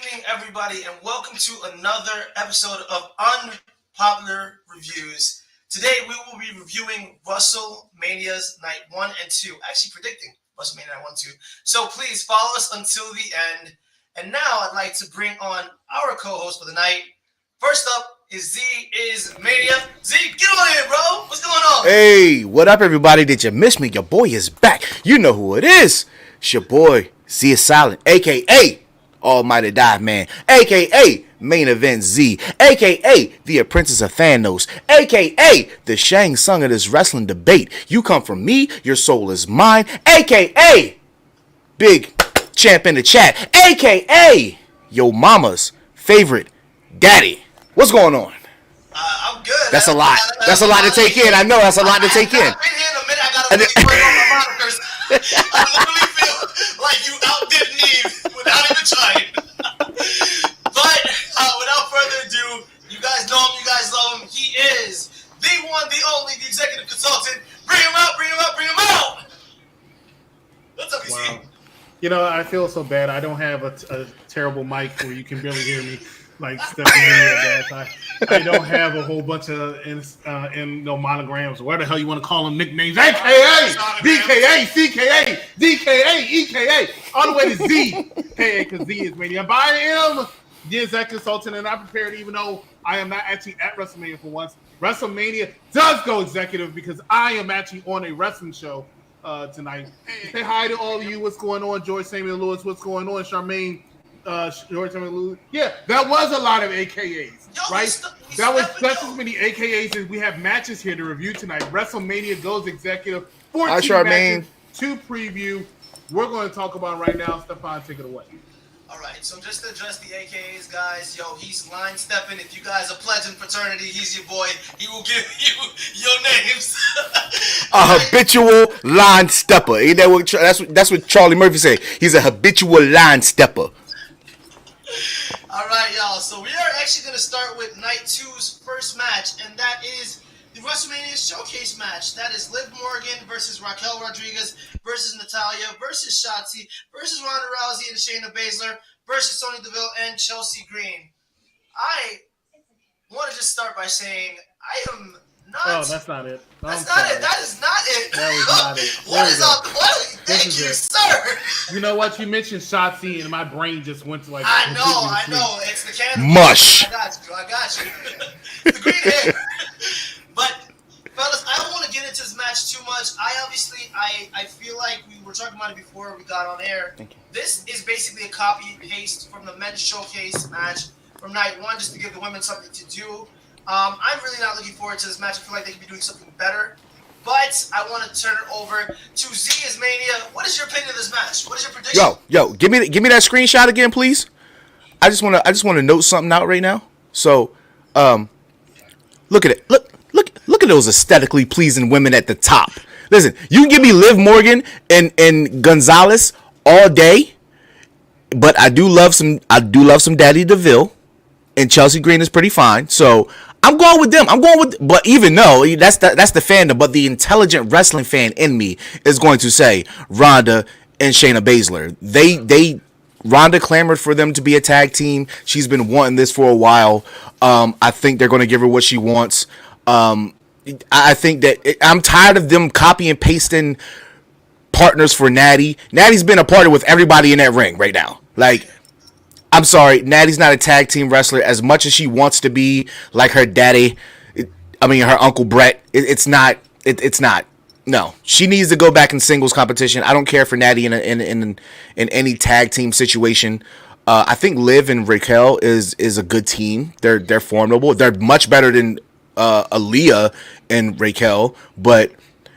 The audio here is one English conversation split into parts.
evening, everybody, and welcome to another episode of Unpopular Reviews. Today, we will be reviewing WrestleMania's Night 1 and 2. Actually, predicting WrestleMania Night 1 and 2. So please follow us until the end. And now, I'd like to bring on our co-host for the night. First up is Z is Mania. Z, get on here, bro. What's going on? Hey, what up, everybody? Did you miss me? Your boy is back. You know who it is. It's your boy, Z is Silent, a.k.a. Almighty Dive Man, a.k.a. Main Event Z, a.k.a. the Apprentice of Thanos, a.k.a. the Shang Tsung of this wrestling debate. You come from me, your soul is mine, a.k.a. Big Champ in the chat, a.k.a. your mama's favorite daddy. What's going on? I'm good. That's a lot. That's a lot to take in. I know that's a lot to take in. I've been here in a minute. I got to really bring on my monikers. I literally feel like you outdid me without even trying. But without further ado, you guys know him. You guys love him. He is the one, the only, the executive consultant. Bring him out. Bring him out. Bring him out. What's up, Wow. You know, I feel so bad. I don't have a terrible mic where you can barely hear me. Like Stephanie does. I don't have a whole bunch of monograms, where the hell you want to call them nicknames, AKA, BKA, CKA, DKA, EKA, all the way to Z, KA, because Z is Mania. But I am the executive consultant, and I'm prepared, even though I am not actually at WrestleMania for once. WrestleMania does go executive because I am actually on a wrestling show tonight. Say hi to all of you. What's going on? George Samuel Lewis, what's going on? Charmaine. Yeah, that was a lot of AKAs, right? That's as many AKAs as we have matches here to review tonight. WrestleMania goes executive. 14 matches to preview. We're going to talk about right now. Stefan, take it away. All right, so just to address the AKAs, guys, he's line stepping. If you guys are pledging fraternity, he's your boy. He will give you your names. A habitual line stepper. Ain't that what, that's what Charlie Murphy said. He's a habitual line stepper. All right, y'all. So we are actually going to start with Night 2's first match, and that is the WrestleMania Showcase match. That is Liv Morgan versus Raquel Rodriguez versus Natalya versus Shotzi versus Ronda Rousey and Shayna Baszler versus Sonya Deville and Chelsea Green. I want to just start by saying I am not... Oh, that's not it. That's not it. That is not it. That was not it. What is up? Thank you, sir. You know what? You mentioned Shotzi, and my brain just went to like... I know. It's the can. Mush. I got you. The green hair. But, fellas, I don't want to get into this match too much. I feel like we were talking about it before we got on air. This is basically a copy and paste from the men's showcase match from Night 1, just to give the women something to do. I'm really not looking forward to this match. I feel like they could be doing something better. But I want to turn it over to Z is Mania. What is your opinion of this match? What is your prediction? Yo, give me that screenshot again, please. I just want to note something out right now. So, look at it. Look at those aesthetically pleasing women at the top. Listen, you can give me Liv Morgan and Gonzalez all day, but I do love some Daddy DeVille, and Chelsea Green is pretty fine. So I'm going with them. But even though that's the fandom, but the intelligent wrestling fan in me is going to say Ronda and Shayna Baszler. Ronda clamored for them to be a tag team. She's been wanting this for a while. I think they're going to give her what she wants. I think that I'm tired of them copy and pasting partners for Natty. Natty's been a partner with everybody in that ring right now. Like, I'm sorry, Natty's not a tag team wrestler as much as she wants to be like her daddy. Her Uncle Brett. It's not. No, she needs to go back in singles competition. I don't care for Natty in any tag team situation. I think Liv and Raquel is a good team. They're formidable. They're much better than Aaliyah and Raquel. But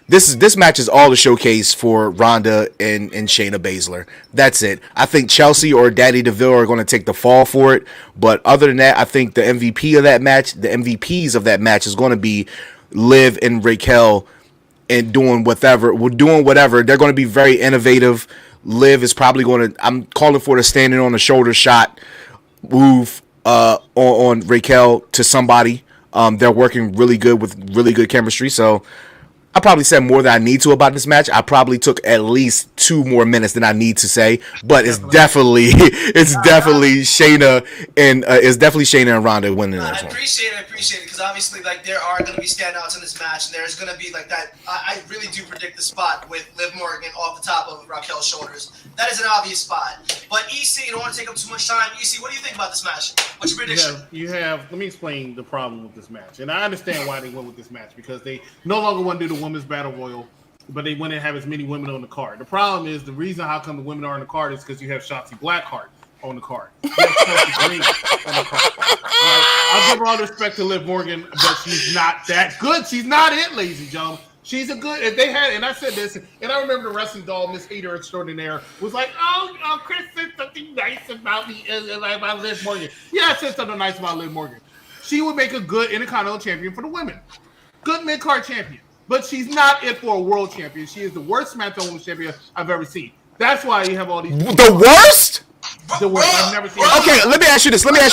this match is all a showcase for Ronda and Shayna Baszler. That's it. I think Chelsea or Daddy DeVille are going to take the fall for it. But other than that, I think the MVPs of that match is going to be Liv and Raquel. And doing whatever. They're going to be very innovative. Liv is probably going to... I'm calling for the standing on the shoulder shot move on Raquel to somebody. They're working really good with really good chemistry. So I probably said more than I need to about this match. I probably took at least 2 more minutes than I need to say, but it's definitely Shayna and Ronda winning this one. I appreciate it, because obviously, like, there are going to be standouts in this match, and there's going to be, like, that. I really do predict the spot with Liv Morgan off the top of Raquel's shoulders. That is an obvious spot. But EC, you don't want to take up too much time. EC, what do you think about this match? What's your prediction? Let me explain the problem with this match. And I understand why they went with this match, because they no longer want to do the women's battle royal, but they want to have as many women on the card. The problem is, the reason how come the women are on the card is because you have Shotzi Blackheart on the card. You have Chelsea Green on the card. I'll give all respect to Liv Morgan, but she's not that good. She's not it, ladies and gentlemen. She's a good. If they had, and I said this, and I remember the wrestling doll, Miss Hater Extraordinaire, was like, "Oh, Chris said something nice about me, about Liv Morgan." Yeah, I said something nice about Liv Morgan. She would make a good Intercontinental champion for the women, good mid-card champion, but she's not it for a world champion. She is the worst SmackDown Women's champion I've ever seen. That's why you have all these. The worst? The worst. I've never seen. Okay, let me ask you this. Go ahead.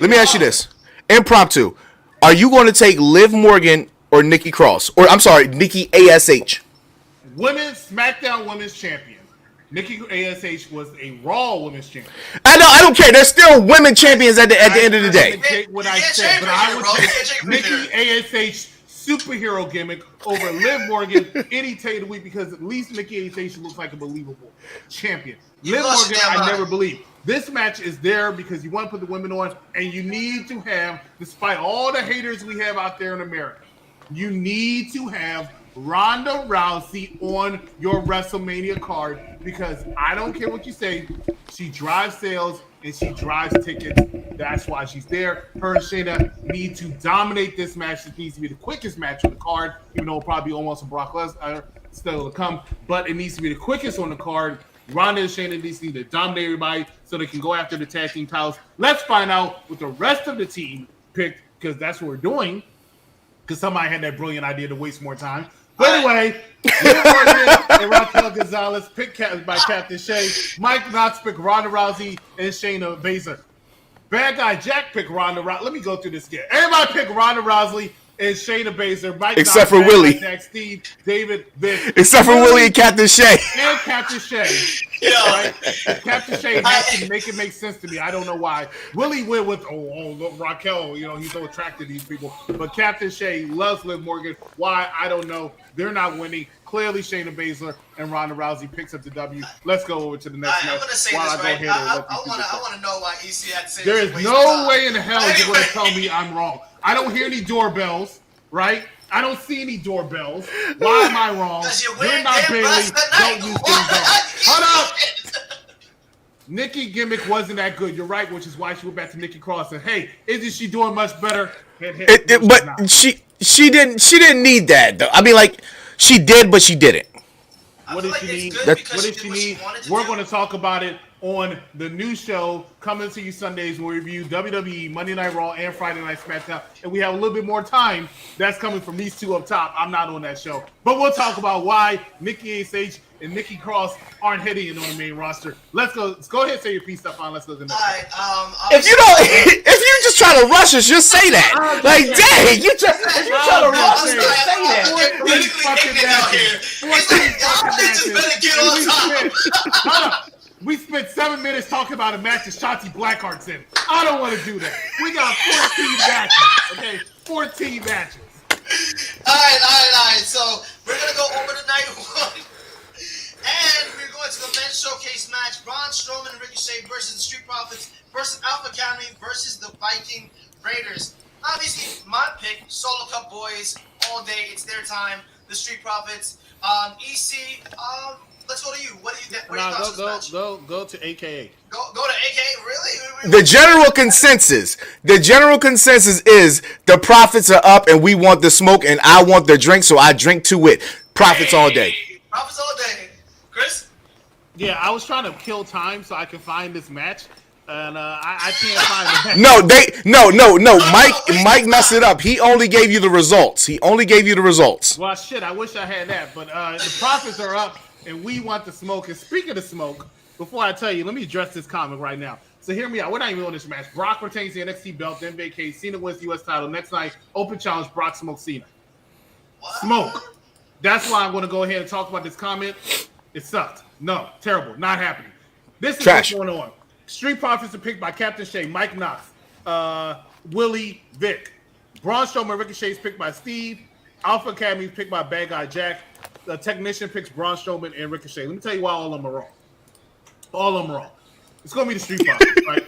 Let me ask you this. Impromptu. Are you going to take Liv Morgan or Nikki Cross? Or, I'm sorry, Nikki ASH? Women's SmackDown Women's Champion. Nikki ASH was a Raw Women's Champion. I don't care. There's still women champions at the end of the day. What I said, but I would take Nikki ASH superhero gimmick over Liv Morgan any day of the week, because at least Nikki ASH looks like a believable champion. Liv Morgan, I never believed. This match is there because you want to put the women on, and you need to have, despite all the haters we have out there in America, you need to have Ronda Rousey on your WrestleMania card, because I don't care what you say, she drives sales and she drives tickets. That's why she's there. Her and Shayna need to dominate this match. It needs to be the quickest match on the card, even though it'll probably be almost a Brock Lesnar still to come, but it needs to be the quickest on the card. Ronda and Shayna need to dominate everybody so they can go after the tag team titles. Let's find out what the rest of the team picked, because that's what we're doing. Because somebody had that brilliant idea to waste more time. But anyway, Liv Morgan and Raquel Gonzalez picked by Captain Shay. Mike Knox picked Ronda Rousey and Shayna Baszler. Bad Guy Jack picked Ronda Rousey. Let me go through this again. Everybody picked Ronda Rousey and Shayna Baszler. Mike except Knox, for Willie. Jack, Steve, David, Vic. Except for Willie and Captain Shay. And Captain Shay. Right? Captain Shay has to make it make sense to me. I don't know why. Willie went with, look, Raquel, he's so attracted to these people. But Captain Shay loves Liv Morgan. Why? I don't know. They're not winning. Clearly, Shayna Baszler and Ronda Rousey picks up the W. Let's go over to the next match. I'm going to say this, right? I want to know why EC had to say there this. There is no way in hell you're going to tell me I'm wrong. I don't hear any doorbells, right? I don't see any doorbells. Why am I wrong? You're not Bailey. Don't use doorbells. Hold up. Nikki gimmick wasn't that good. You're right, which is why she went back to Nikki Cross and, hey, isn't she doing much better? But she didn't need that though. I mean, like, she did, but she didn't. What did she need? What did she need? We're going to talk about it on the new show coming to you Sundays. We'll review WWE, Monday Night Raw, and Friday Night SmackDown. And we have a little bit more time. That's coming from these two up top. I'm not on that show. But we'll talk about why Nikki ASH and Nikki Cross aren't hitting on the main roster. Let's go. Go ahead and say your piece, Stefan. Let's go to the next one. If you just try to rush us, just say that. Like, dang, if you try to rush us, just say that. We spent 7 minutes talking about a match that Shotzi Blackheart's in. I don't want to do that. We got 14 matches. Okay, 14 matches. All right. So we're gonna go over to night one. And we're going to the men's showcase match. Braun Strowman and Ricochet versus the Street Profits versus Alpha Academy versus the Viking Raiders. Obviously, my pick, Solo Cup boys, all day. It's their time. The Street Profits. EC, let's go to you. What do you think? Go to AKA. Go to AKA? Really? The general consensus is the Profits are up and we want the smoke and I want the drink, so I drink to it. Profits all day. Profits all day. Chris? Yeah, I was trying to kill time so I can find this match, and I can't find it. No. Mike messed it up. He only gave you the results. Well, shit, I wish I had that, but the Profits are up, and we want the smoke. And speaking of smoke, before I tell you, let me address this comic right now. So hear me out. We're not even on this match. Brock retains the NXT belt, then vacates. Cena wins the U.S. title. Next night, open challenge, Brock smokes Cena. Smoke. That's why I'm going to go ahead and talk about this comment. It sucked. No, terrible. Not happening. This is Trash. what's going on. Street Profits are picked by Captain Shay, Mike Knox, Willie, Vic. Braun Strowman, Ricochet is picked by Steve. Alpha Academy is picked by Bad Guy Jack. The technician picks Braun Strowman and Ricochet. Let me tell you why all of them are wrong. All of them are wrong. It's going to be the Street Profits, right?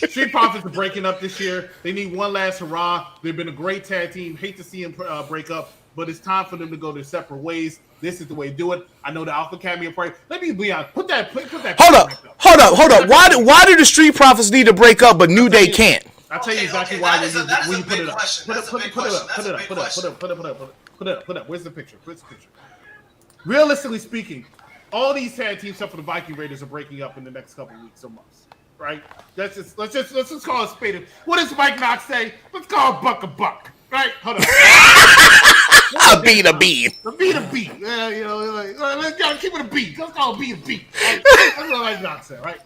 Street Profits are breaking up this year. They need one last hurrah. They've been a great tag team. Hate to see them break up, but it's time for them to go their separate ways. This is the way to do it. I know the Alpha Academy are praying. Let me be honest. Put that. Hold up. Why do the Street Profits need to break up, but New Day can't? I'll tell you exactly why when you put it up. Put it up. Where's the picture? Realistically speaking, all these tag teams except for the Viking Raiders are breaking up in the next couple of weeks or months. Right? Let's just call it a spade. What does Mike Knox say? Let's call a buck. Right? Hold on. A beat. A beat. Yeah, let's keep it a beat. Let's call it a beat. Right? That's what Mike Knox said, right?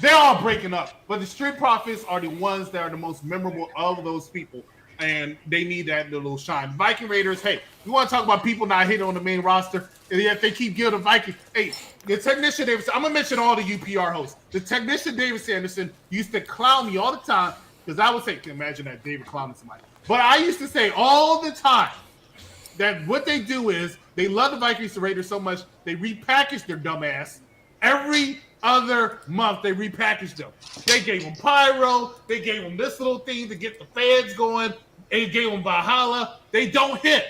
They're all breaking up, but the Street Profits are the ones that are the most memorable of those people, and they need that little shine. Viking Raiders, hey, you want to talk about people not hitting on the main roster? And if they keep giving the Vikings, hey, the technician Davis, I'm gonna mention all the UPR hosts. The technician Davis Anderson used to clown me all the time because I would say, imagine that David clowning somebody. But I used to say all the time that what they do is they love the Vikings and Raiders so much they repackage their dumb ass every other month. They repackaged them. They gave them pyro. They gave them this little thing to get the fans going. They gave them Valhalla. They don't hit.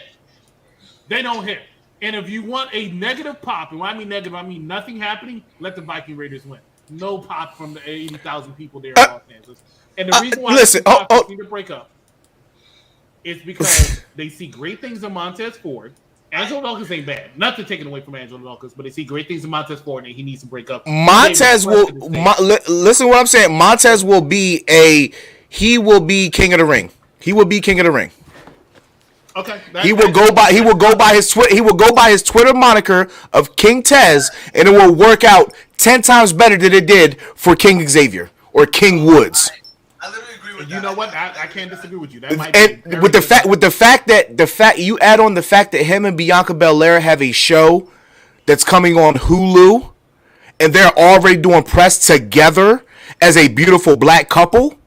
And if you want a negative pop, and when I mean negative, I mean nothing happening, let the Viking Raiders win. No pop from the 80,000 people there in Los Angeles. And the reason why they need to break up is because they see great things in Montez Ford. Angelo Dawkins ain't bad. Nothing taken away from Angelo Dawkins, but they see great things in Montez Ford, and he needs to break up. Montez will listen to what I'm saying. Montez will be king of the ring. He will be king of the ring. Okay. He will go by his Twitter moniker of King Tez, and it will work out 10 times better than it did for King Xavier or King Woods. I literally agree with that. You know what? I can't disagree with you. That might and with the fact you add on the fact that him and Bianca Belair have a show that's coming on Hulu, and they're already doing press together as a beautiful black couple.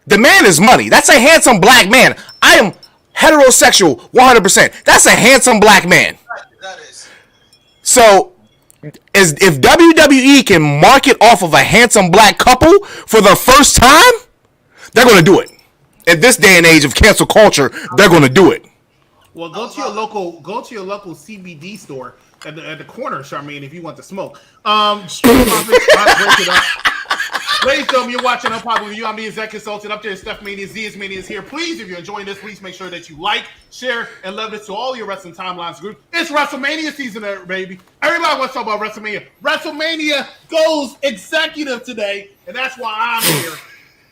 The man is money. That's a handsome black man. I am heterosexual 100%. That's a handsome black man. That is. So, if WWE can market off of a handsome black couple for the first time, they're going to do it. In this day and age of cancel culture, they're going to do it. Well, go to your local CBD store at the corner, Charmaine, if you want to smoke. Street Profits, break it up. Ladies and gentlemen, you're watching Unpopular Review. I'm the Exec Consultant. Up there, Steph Mania, Z Mania is here. Please, if you're enjoying this, please make sure that you like, share, and love this to all your wrestling timelines group. It's WrestleMania season, baby. Everybody wants to talk about WrestleMania. WrestleMania goes executive today, and that's why I'm here.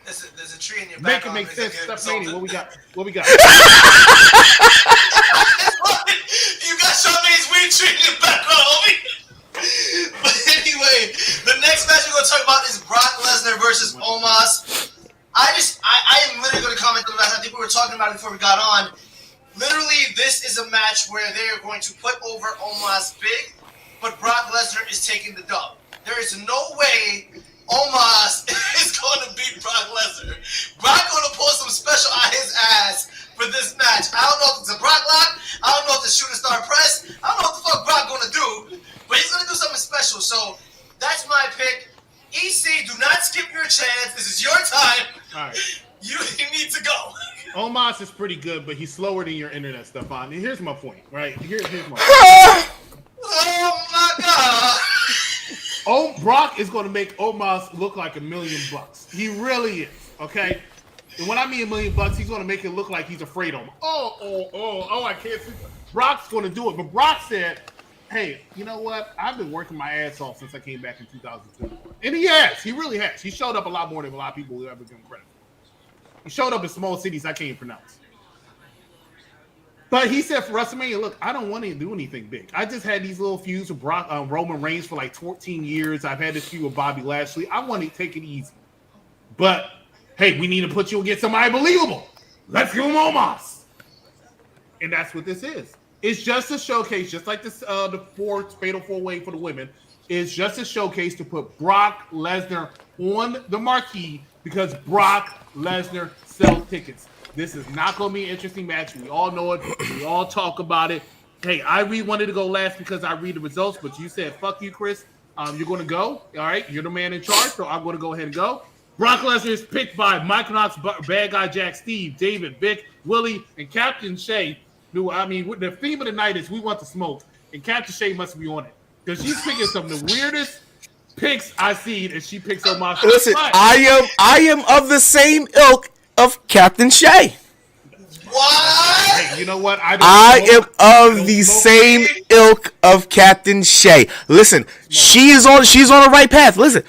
There's a tree in your back. Make sense. Steph Mania, what we got? You got Charmaine's weed tree in your background, homie. But anyway, the next match we're going to talk about is Brock Lesnar versus Omos. I am literally going to comment on the match. I think we were talking about it before we got on. Literally, this is a match where they are going to put over Omos big, but Brock Lesnar is taking the dub. There is no way Omos is going to beat Brock Lesnar. Brock going to pull some special on his ass for this match. I don't know if it's a Brock lock. I don't know if it's a shooting star press. I don't know what the fuck Brock going to do. But he's going to do something special. So that's my pick. EC, do not skip your chance. This is your time. All right. You need to go. Omos is pretty good, but he's slower than your internet stuff on. And here's my point, right? Here's my point. Oh, my God. Brock is going to make Omos look like $1 million. He really is, okay? And when I mean $1 million, he's going to make it look like he's afraid of him. Oh, I can't see. Brock's going to do it. But Brock said, hey, you know what? I've been working my ass off since I came back in 2021. And he has. He really has. He showed up a lot more than a lot of people will ever give him credit for. He showed up in small cities I can't even pronounce. But he said for WrestleMania, look, I don't want to do anything big. I just had these little feuds with Roman Reigns for like 14 years. I've had this feud with Bobby Lashley. I want to take it easy. But, hey, we need to put you against somebody believable. Let's give him Omos. And that's what this is. It's just a showcase, just like this the fatal 4-way for the women. It's just a showcase to put Brock Lesnar on the marquee because Brock Lesnar sells tickets. This is not going to be an interesting match. We all know it. We all talk about it. Hey, I really wanted to go last because I read the results, but you said, fuck you, Chris. You're going to go. All right, you're the man in charge, so I'm going to go ahead and go. Brock Lesnar is picked by Mike Knox, Bad Guy Jack, Steve, David, Vic, Willie, and Captain Shay. The theme of the night is we want the smoke, and Captain Shay must be on it because she's picking some of the weirdest picks I've seen, and she picks Omos. Listen, I am of the same ilk of Captain Shay. What? Hey, you know what? I am of the same ilk of Captain Shay. Listen, she's on the right path. Listen,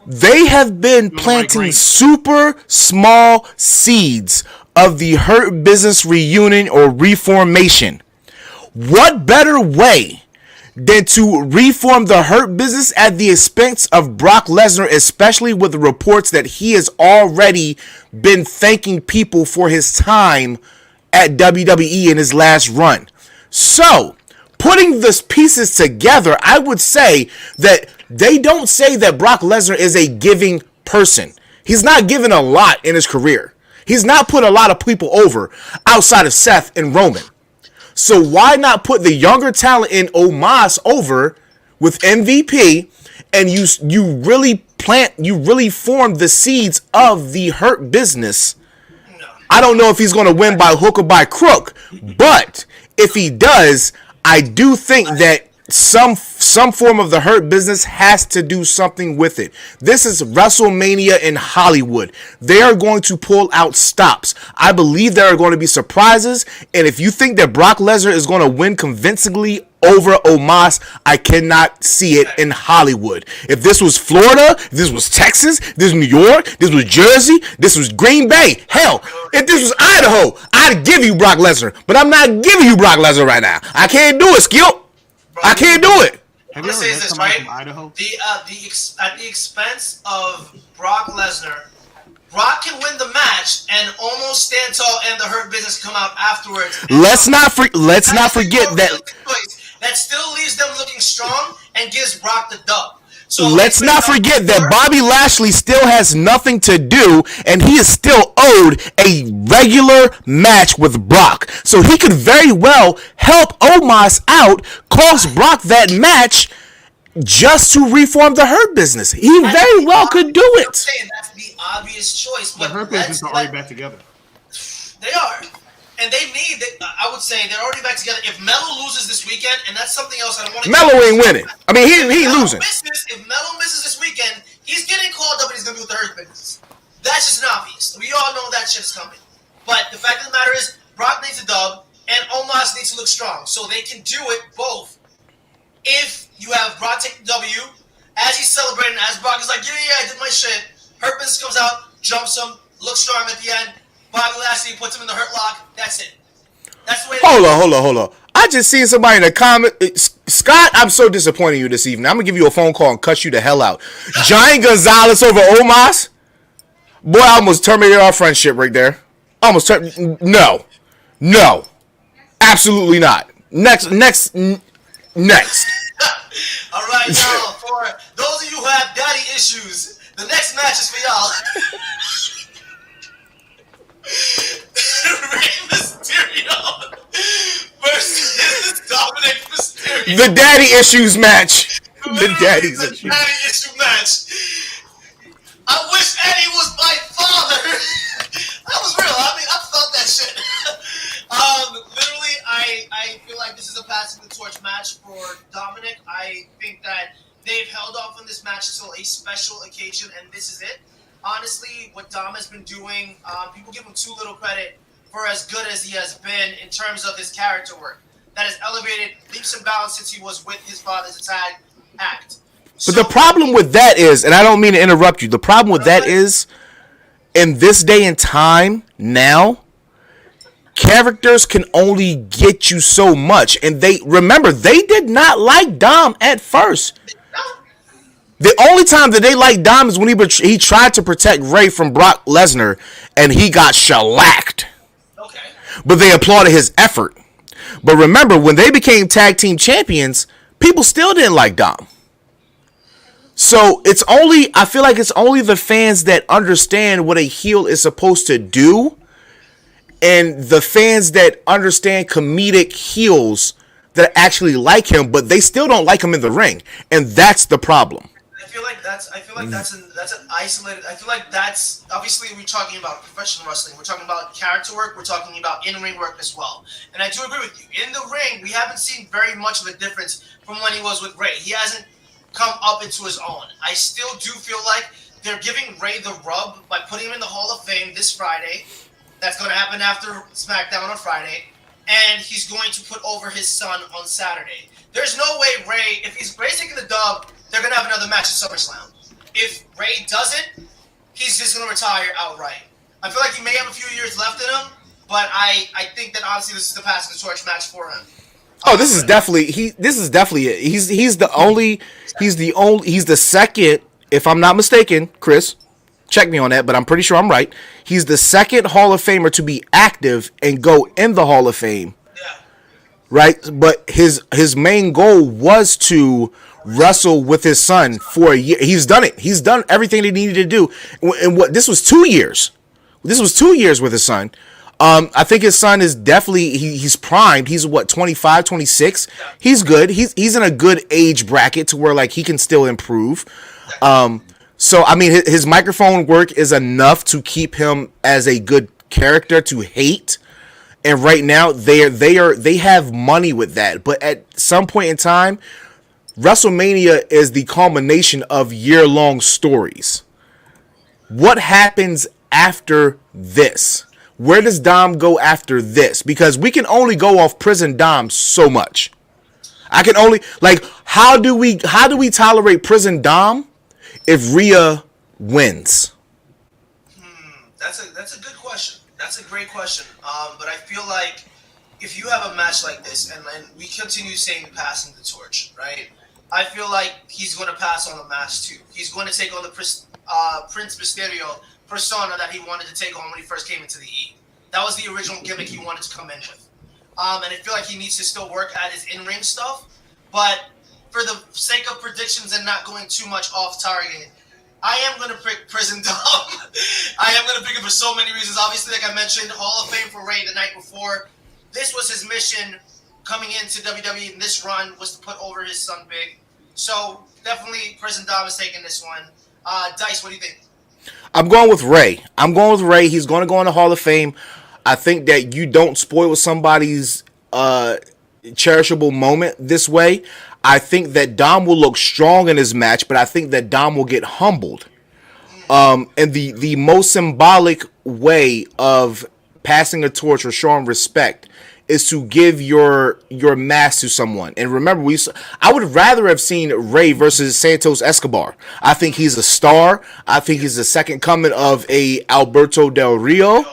they have been planting super small seeds of the Hurt Business reunion or reformation. What better way than to reform the Hurt Business at the expense of Brock Lesnar, especially with the reports that he has already been thanking people for his time at WWE in his last run. So, putting the pieces together, I would say that they don't say that Brock Lesnar is a giving person. He's not given a lot in his career. He's not put a lot of people over outside of Seth and Roman. So why not put the younger talent in Omos over with MVP, and you really form the seeds of the Hurt Business. I don't know if he's going to win by hook or by crook, but if he does, I do think that some form of the Hurt Business has to do something with it. This is WrestleMania in Hollywood. They are going to pull out stops. I believe there are going to be surprises, and if you think that Brock Lesnar is going to win convincingly over Omos, I cannot see it in Hollywood. If this was Florida, if this was Texas, if this was New York, this was Jersey, this was Green Bay, hell, if this was Idaho, I'd give you Brock Lesnar, but I'm not giving you Brock Lesnar right now. I can't do it, Skill. I can't do it. I'm gonna say this, right? At the expense of Brock Lesnar, Brock can win the match and almost stand tall, and the Hurt Business come out afterwards. Let's not forget that. That still leaves them looking strong and gives Brock the dub. So let's not forget that Bobby Lashley still has nothing to do, and he is still owed a regular match with Brock. So he could very well help Omos out, cost Brock that match just to reform the Hurt Business. He very well could do it. I'm saying that's the obvious choice. But the Hurt Business are already back together. They are. And they need, I would say, they're already back together. If Melo loses this weekend, and that's something else I don't want to Melo ain't winning. I mean, he ain't losing. If Melo misses this weekend, he's getting called up and he's going to be with the Hurt Business. That's just an obvious. We all know that shit's coming. But the fact of the matter is, Brock needs a dub, and Omos needs to look strong. So they can do it both. If you have Brock take the W, as he's celebrating, as Brock is like, yeah, I did my shit. Hurt Business comes out, jumps him, looks strong at the end. Bobby Lashley puts him in the Hurt Lock. That's it. That's the way. Hold on. I just seen somebody in the comment. Scott, I'm so disappointed in you this evening. I'm gonna give you a phone call and cut you the hell out. Giant Gonzalez over Omos. Boy, I almost terminated our friendship right there. No, absolutely not. Next. All right, y'all. For those of you who have daddy issues, the next match is for y'all. Rey Mysterio versus Dominik Mysterio. The daddy issues match. The daddy issue match. I wish Eddie was my father. That was real. I mean, I felt that shit. Literally, I feel like this is a passing the torch match for Dominik. I think that they've held off on this match until a special occasion, and this is it. Honestly, what Dom has been doing, people give him too little credit for as good as he has been in terms of his character work. That has elevated leaps and bounds since he was with his father's tag act. But the problem with that is, and I don't mean to interrupt you, the problem with that is, in this day and time, now, characters can only get you so much. And they did not like Dom at first. The only time that they liked Dom is when he tried to protect Rey from Brock Lesnar, and he got shellacked. Okay. But they applauded his effort. But remember, when they became tag team champions, people still didn't like Dom. So I feel like it's only the fans that understand what a heel is supposed to do, and the fans that understand comedic heels that actually like him, but they still don't like him in the ring, and that's the problem. I feel like that's an isolated. I feel like that's obviously we're talking about professional wrestling. We're talking about character work. We're talking about in-ring work as well. And I do agree with you. In the ring, we haven't seen very much of a difference from when he was with Ray. He hasn't come up into his own. I still do feel like they're giving Ray the rub by putting him in the Hall of Fame this Friday. That's going to happen after SmackDown on Friday. And he's going to put over his son on Saturday. There's no way if Ray's taking the dub, they're going to have another match at SummerSlam. If Ray doesn't, he's just going to retire outright. I feel like he may have a few years left in him, but I think that honestly this is the passing the torch match for him. Oh, this is definitely it. He's the second, if I'm not mistaken, Chris, check me on that, but I'm pretty sure I'm right. He's the second Hall of Famer to be active and go in the Hall of Fame. Yeah. Right? But his main goal was to wrestle with his son for a year. He's done it. He's done everything he needed to do. And this was 2 years. This was 2 years with his son. I think his son is definitely he's primed. He's 25, 26. He's good. He's in a good age bracket to where like he can still improve. So I mean his microphone work is enough to keep him as a good character to hate. And right now they have money with that. But at some point in time, WrestleMania is the culmination of year-long stories. What happens after this? Where does Dom go after this? Because we can only go off Prison Dom so much. I can only how do we tolerate Prison Dom if Rhea wins? That's a good question. That's a great question. But I feel like if you have a match like this, and we continue saying passing the torch, right? I feel like he's going to pass on the match too. He's going to take on the Prince Mysterio persona that he wanted to take on when he first came into the E. That was the original gimmick he wanted to come in with. And I feel like he needs to still work at his in-ring stuff. But for the sake of predictions and not going too much off target, I am going to pick Prison Dom. I am going to pick him for so many reasons. Obviously, like I mentioned, Hall of Fame for Ray the night before. This was his mission coming into WWE in this run, was to put over his son Big. So definitely Prison Dom is taking this one. Dice, what do you think? I'm going with Ray. He's going to go in the Hall of Fame. I think that you don't spoil somebody's cherishable moment this way. I think that Dom will look strong in his match, but I think that Dom will get humbled. And the most symbolic way of passing a torch or showing respect is to give your mask to someone. And remember, I would rather have seen Ray versus Santos Escobar. I think he's a star. I think he's the second coming of a Alberto Del Rio.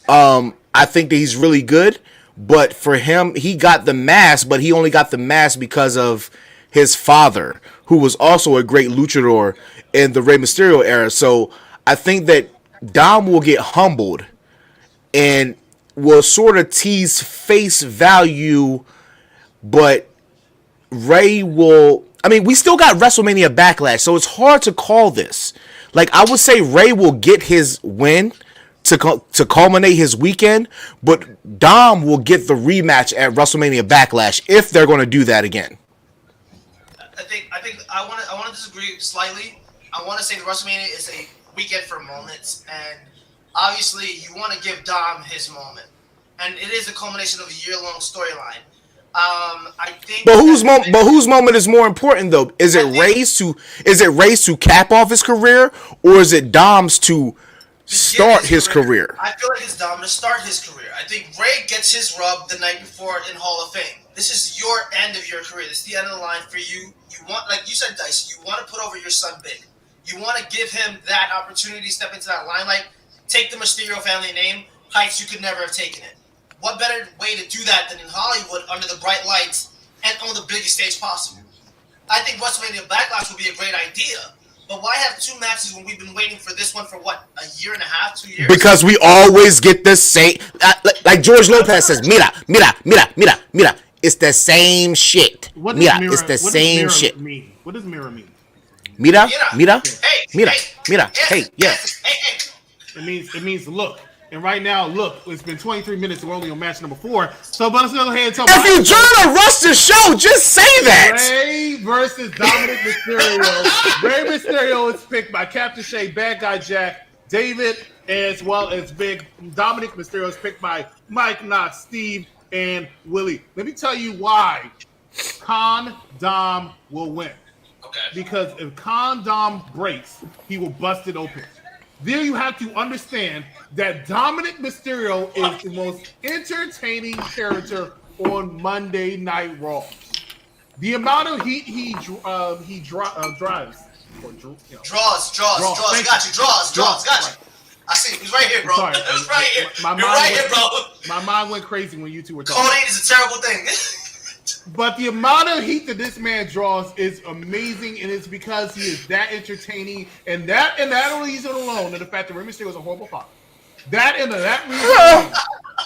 I think that he's really good. But for him, he got the mask, but he only got the mask because of his father, who was also a great luchador in the Rey Mysterio era. So I think that Dom will get humbled and will sort of tease face value, but Ray will... I mean, we still got WrestleMania Backlash, so it's hard to call this. Like, I would say Ray will get his win to culminate his weekend, but Dom will get the rematch at WrestleMania Backlash if they're going to do that again. I think I want to disagree slightly. I want to say the WrestleMania is a weekend for moments, and obviously you want to give Dom his moment, and it is a culmination of a year-long storyline. I think. But whose moment is more important though? Is it Ray's to cap off his career, or is it Dom's to start his career? I feel like it's Dom to start his career. I think Ray gets his rub the night before in Hall of Fame. This is your end of your career. This is the end of the line for you. You want, like you said, Dice, you want to put over your son Big. You want to give him that opportunity to step into that limelight, take the Mysterio family name, heights you could never have taken it. What better way to do that than in Hollywood under the bright lights and on the biggest stage possible? I think WrestleMania Backlash would be a great idea, But why have 2 matches when we've been waiting for this one for what, a year and a half, 2 years? Because we always get the same. Like George Lopez says, mira. It's the same shit. It's the same shit. What does mirror mean? Mira. Hey. It means look. And right now, look, it's been 23 minutes. We're only on match number 4. So, but let's go ahead and talk about. If you're trying to rush the show, just say that. Rey versus Dominik Mysterio. Rey Mysterio is picked by Captain Shay, Bad Guy Jack, David, as well as Big. Dominik Mysterio is picked by Mike, Knox, Steve, and Willie. Let me tell you why Con Dom will win. Okay. Because if Con Dom breaks, he will bust it open. There you have to understand that Dominik Mysterio is the most entertaining character on Monday Night Raw. The amount of heat he drives. Draws. Got you. Got you. I see. He's right here, bro. Sorry, He's right here. You're right here, bro. My mind went crazy when you two were talking. Codeine is a terrible thing. But the amount of heat that this man draws is amazing, and it's because he is that entertaining, and that reason alone, and the fact that Rey Mysterio is a horrible father, that reason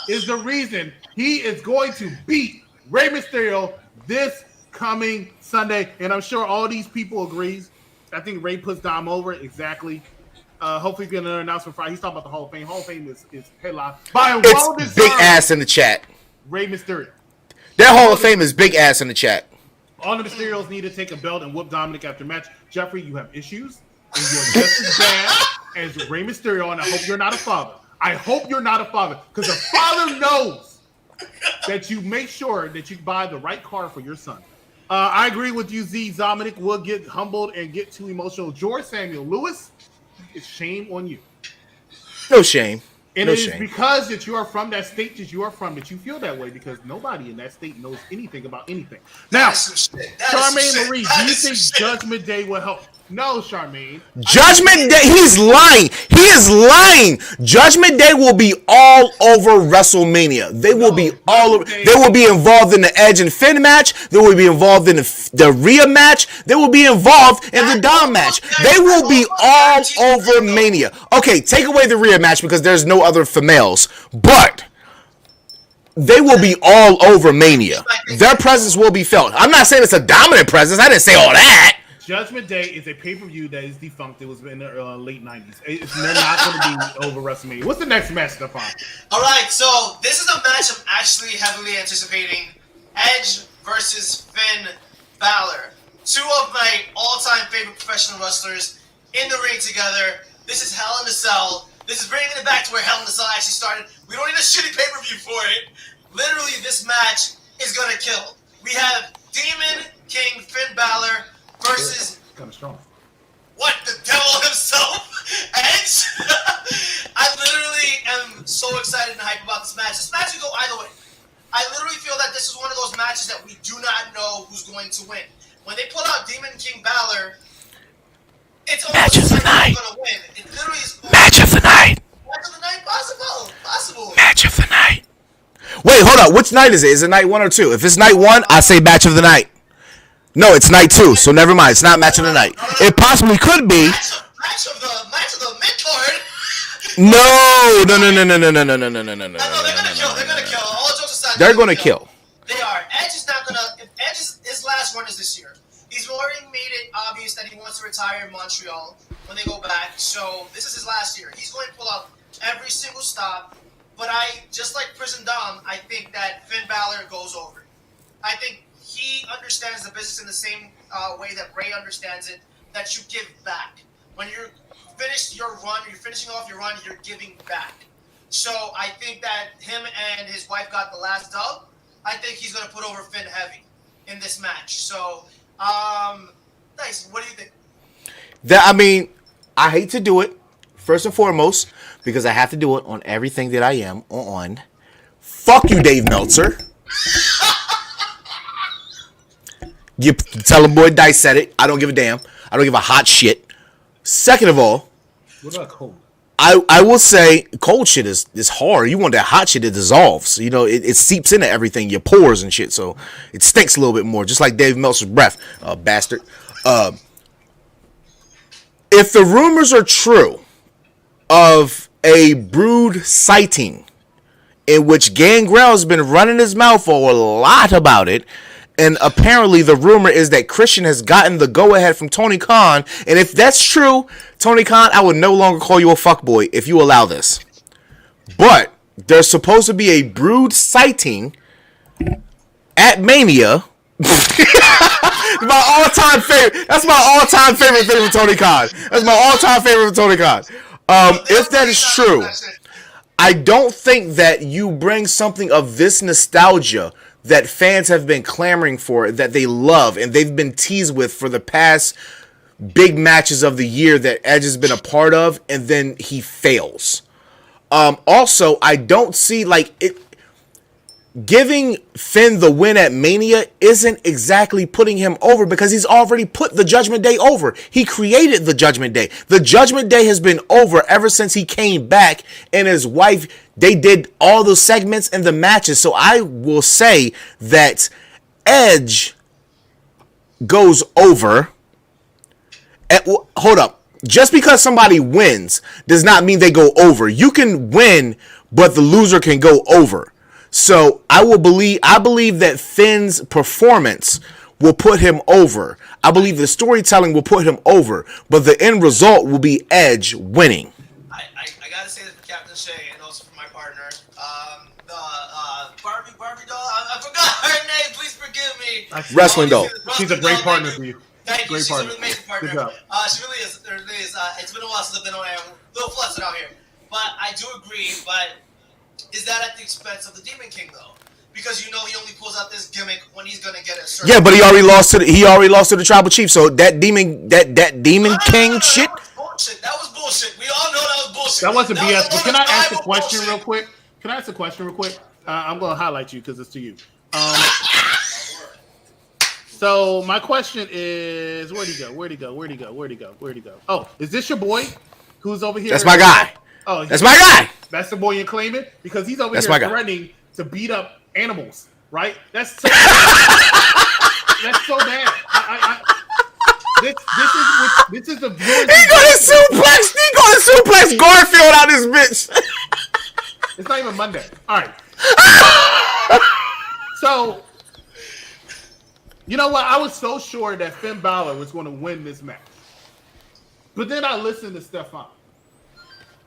is the reason he is going to beat Rey Mysterio this coming Sunday, and I'm sure all these people agrees. I think Rey puts Dom over exactly. Hopefully, we get another announcement Friday. He's talking about the Hall of Fame. Hall of Fame is headline by a It's big ass in the chat. Rey Mysterio. That Hall of Fame is big ass in the chat. All the Mysterios need to take a belt and whoop Dominik after match. Jeffrey, you have issues, and you're just as bad as Rey Mysterio, and I hope you're not a father. Because a father knows that you make sure that you buy the right car for your son. I agree with you, Z. Dominik will get humbled and get too emotional. George Samuel Lewis, it's shame on you. No shame. And it is because that you are from that state that you are from that you feel that way, because nobody in that state knows anything about anything. Now, Charmaine Marie, do you think Judgment Day will help? No, Charmaine. Judgment Day, he's lying. He is lying. Judgment Day will be all over WrestleMania. They will be all over. They will be involved in the Edge and Finn match. They will be involved in the Rhea match. They will be involved in the Dom match. They will be all over Mania. Okay, take away the Rhea match because there's no other females. But they will be all over Mania. Their presence will be felt. I'm not saying it's a dominant presence. I didn't say all that. Judgment Day is a pay-per-view that is defunct. It was in the late 90s. They're not going to be over WrestleMania. What's the next match, Stefan? All right, so this is a match I'm actually heavily anticipating. Edge versus Finn Bálor. 2 of my all-time favorite professional wrestlers in the ring together. This is Hell in a Cell. This is bringing it back to where Hell in a Cell actually started. We don't need a shitty pay-per-view for it. Literally, this match is going to kill. We have Demon King Finn Bálor versus kind of strong. What, the devil himself, Edge? I literally am so excited and hyped about this match. This match could go either way. I literally feel that this is one of those matches that we do not know who's going to win. When they pull out Demon King Bálor, it's almost like who's going to win. It literally is Match of the night. Match of the night, possible. Match of the night. Wait, hold up. Which night is it? Is it night 1 or 2? If it's night 1, I say match of the night. No, it's night 2, so never mind. It's not match of the night. It possibly could be. Match of the mid card. No. No, they're gonna kill. All jokes aside, They're gonna kill. They are. Edge is not gonna. If his last run is this year. He's already made it obvious that he wants to retire in Montreal when they go back. So this is his last year. He's going to pull out every single stop. But just like Prison Dom, I think that Finn Bálor goes over. I think he understands the business in the same way that Rey understands it, that you give back. When you're finished your run, you're finishing off your run, you're giving back. So I think that him and his wife got the last dub. I think he's going to put over Finn heavy in this match. So, nice. What do you think? I hate to do it, first and foremost, because I have to do it on everything that I am on. Fuck you, Dave Meltzer. You tell him boy Dice said it. I don't give a damn. I don't give a hot shit. Second of all, what about cold? I will say cold shit is hard. You want that hot shit, it dissolves. You know, it seeps into everything, your pores and shit. So it stinks a little bit more, just like Dave Meltzer's breath, bastard. if the rumors are true of a Brood sighting in which Gangrel has been running his mouth a lot about it, and apparently the rumor is that Christian has gotten the go-ahead from Tony Khan, and if that's true, Tony Khan, I would no longer call you a fuckboy if you allow this. But there's supposed to be a Brood sighting at Mania. My all-time favorite. That's my all-time favorite thing with Tony Khan. That's my all-time favorite with Tony Khan. If that is true, I don't think that you bring something of this nostalgia that fans have been clamoring for, that they love, and they've been teased with for the past big matches of the year that Edge has been a part of, and then he fails. Also, I don't see, like, it. Giving Finn the win at Mania isn't exactly putting him over because he's already put the Judgment Day over. He created the Judgment Day. The Judgment Day has been over ever since he came back, and his wife, they did all the segments and the matches. So I will say that Edge goes over. Hold up. Just because somebody wins does not mean they go over. You can win, but the loser can go over. So I believe that Finn's performance will put him over. I believe the storytelling will put him over, but the end result will be Edge winning. I gotta say that for Captain Shay and also for my partner, Barbie doll. I forgot her name. Please forgive me. Wrestling doll. She's a great partner for you. Thank you. She's partner. a really amazing partner. Good job. She really is. It's been a while since I've been on air. A little flustered out here, but I do agree. But is that at the expense of the Demon King though? Because you know he only pulls out this gimmick when he's gonna get a certain. Yeah, but he already lost to the Tribal Chief. So that Demon King shit. That was bullshit. We all know that was bullshit. That wasn't BS. But can I ask a question real quick? I'm gonna highlight you because it's to you. So my question is, where'd he go? Oh, is this your boy who's over here? That's my guy. Oh, that's my guy. That's the boy you're claiming because he's over that's here threatening to beat up animals, right? That's so that's so bad. This is the viewing. He gonna suplex Garfield out this bitch. It's not even Monday. All right. So, you know what? I was so sure that Finn Bálor was going to win this match, but then I listened to Stefan.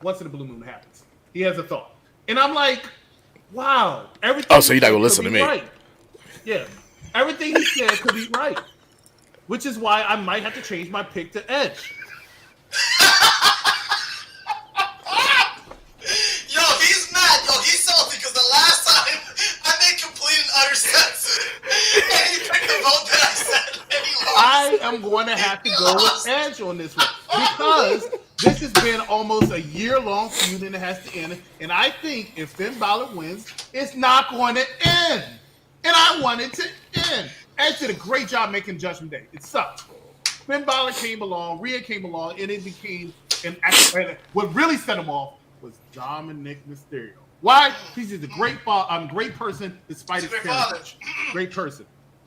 Once in a blue moon happens, he has a thought, and I'm like, "Wow, everything." Oh, so you're not gonna listen to me? Right. Yeah, everything he said could be right, which is why I might have to change my pick to Edge. Yo, he's mad. Yo, he's salty because the last time I made complete and utter sense, and he picked the vote that I said, and he lost. I am going to have to go with Edge on this one because this has been almost a year-long feud and it has to end. And I think if Finn Bálor wins, it's not going to end. And I want it to end. Edge did a great job making Judgment Day. It sucked. Finn Bálor came along, Rhea came along, and it became an action. What really set him off was Dominik Mysterio. Why? He's just a great person despite his heritage. Great person.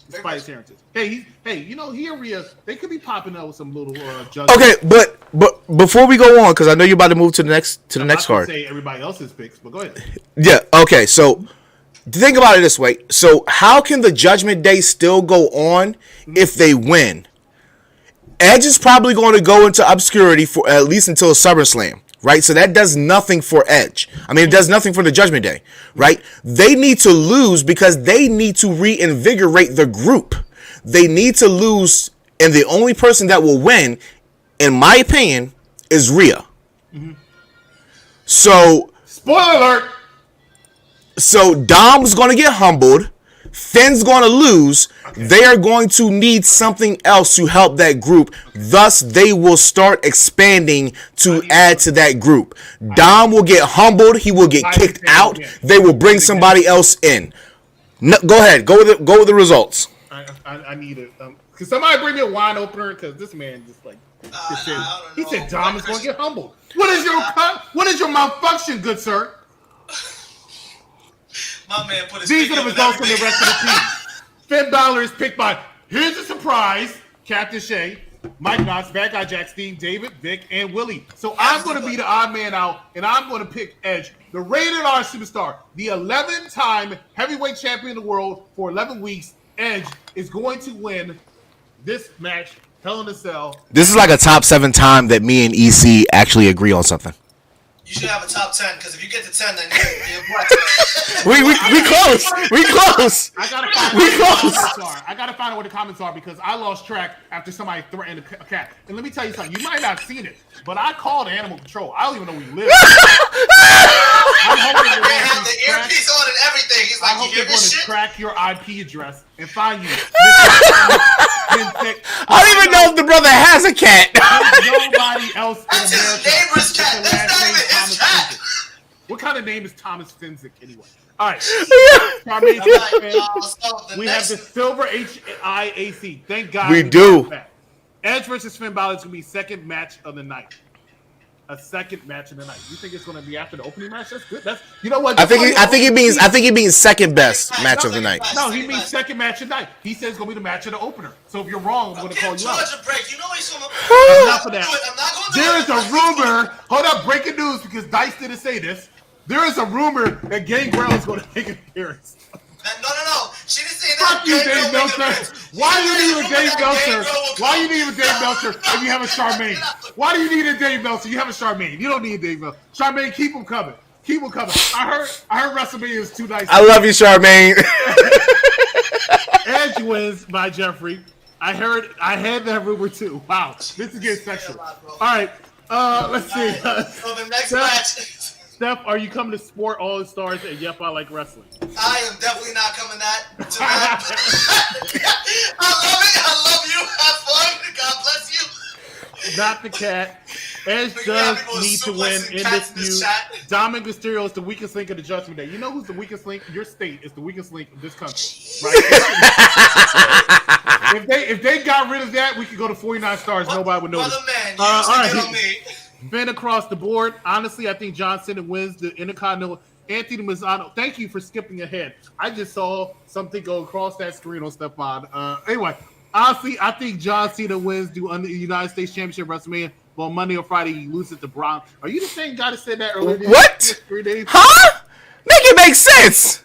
Despite his heritage. Hey, you know, he and Rhea, they could be popping out with some little judgment. Okay, but before we go on, because I know you're about to move to the next card. Say everybody else's picks, but go ahead. Yeah. Okay. So think about it this way. So how can the Judgment Day still go on if they win? Edge is probably going to go into obscurity for at least until SummerSlam. Right, so that does nothing for Edge. I mean, it does nothing for the Judgment Day, right? They need to lose because they need to reinvigorate the group. They need to lose, and the only person that will win, in my opinion, is Rhea. Mm-hmm. So, spoiler alert. So Dom's going to get humbled. Finn's going to lose. Okay. They are going to need something else to help that group. Thus, they will start expanding to add to that group. Dom will get humbled. He will get kicked out. They will bring somebody else in. No, go ahead. Go with the results. I need it. Can somebody bring me a wine opener? Because this man just like he said Dom is going to get humbled. What is your malfunction, good sir? My man put his These are the results from the rest of the team. Finn Bálor is picked by, here's a surprise, Captain Shay. Mike Knox, Bad Guy Jack, Steve, David, Vic, and Willie. So I'm going to be the odd man out, and I'm going to pick Edge, the rated R superstar, the 11-time heavyweight champion of the world for 11 weeks. Edge is going to win this match, Hell in a Cell. This is like a top 7 time that me and EC actually agree on something. You should have a top 10, because if you get to 10, then you're what? we close. We close. I gotta find out what the comments are because I lost track after somebody threatened a cat. And let me tell you something. You might not have seen it, but I called animal control. I don't even know where you live. I'm hoping they have the earpiece on and everything. He's like, I hope you hear they're going this to shit? track your IP address and find you. I don't even know if the brother has a cat. There's nobody else in That's his America. neighbor's cat. That's not even his cat. What kind of name is Thomas Finzik anyway? All right. We have the silver HIAC. Thank God. We do. Edge versus Finn Balor is going to be second match of the night. A second match of the night. You think it's going to be after the opening match? That's good. That's, you know what? I think he means second best match of the night. No, he means second match of the night. He says it's going to be the match of the opener. So if you're wrong, I'm going to call you out. You know he's going to Enough of that. There is a rumor. Hold up, breaking news because Dice didn't say this. There is a rumor that Gangrel is going to make an appearance. No. She didn't say that. Fuck you, Dave Meltzer. Why do you need a Dave Meltzer? Why do you need a Dave Meltzer if you have a Charmaine? Why do you need a Dave Meltzer? You have a Charmaine. You don't need a Dave Meltzer. Charmaine, keep him coming. Keep him coming. I heard Wrestlemania is too nice. I love you, Charmaine. Edge wins by Jeffrey. I had that rumor too. Wow, this is getting sexual. All right, let's see. So the next match. Steph, are you coming to Sport All the Stars and Yep, I Like Wrestling? I am definitely not coming to that. I love it. I love you. Have fun. God bless you. Not the cat. Edge does need to win in this feud. Dominik Mysterio is the weakest link of the Judgment Day. You know who's the weakest link? Your state is the weakest link of this country. Right? if they got rid of that, we could go to 49 stars. Nobody would notice. All right. Ben across the board. Honestly, I think John Cena wins the Intercontinental. Anthony Mazzano, thank you for skipping ahead. I just saw something go across that screen on Stephon. Anyway, honestly, I think John Cena wins the United States Championship WrestleMania. But on Monday or Friday, he loses to Braun. Are you the same guy that said that earlier? What? 3 days? Huh? Make it make sense.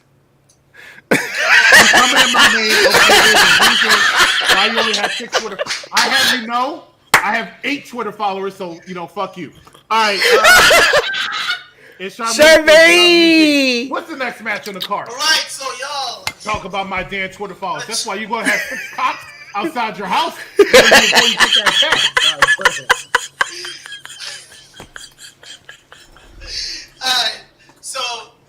Coming in my name. Okay, I only have 6 Twitter. I have I have 8 Twitter followers, so fuck you. All right. It's Charmaine. What's the next match on the card? All right, so y'all talk about my damn Twitter followers. That's why you're gonna have 6 cops outside your house before you get that attack. All right, so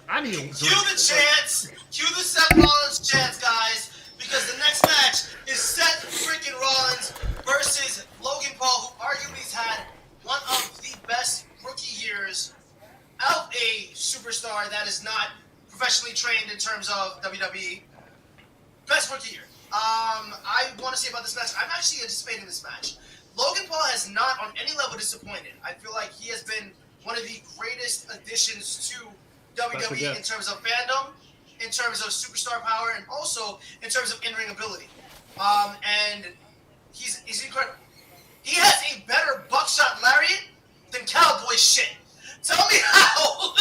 I need cue the chants, cue the Seth Rollins chants, guys, because the next match is Seth freaking Rollins versus Logan Paul, who arguably has had one of the best rookie years of a superstar that is not professionally trained in terms of WWE. Best rookie year. I want to say about this match, I'm actually anticipating this match. Logan Paul has not on any level disappointed. I feel like he has been one of the greatest additions to WWE in terms of fandom, in terms of superstar power, and also in terms of in-ring ability. And he's incredible. He has a better buckshot lariat than cowboy shit. Tell me how.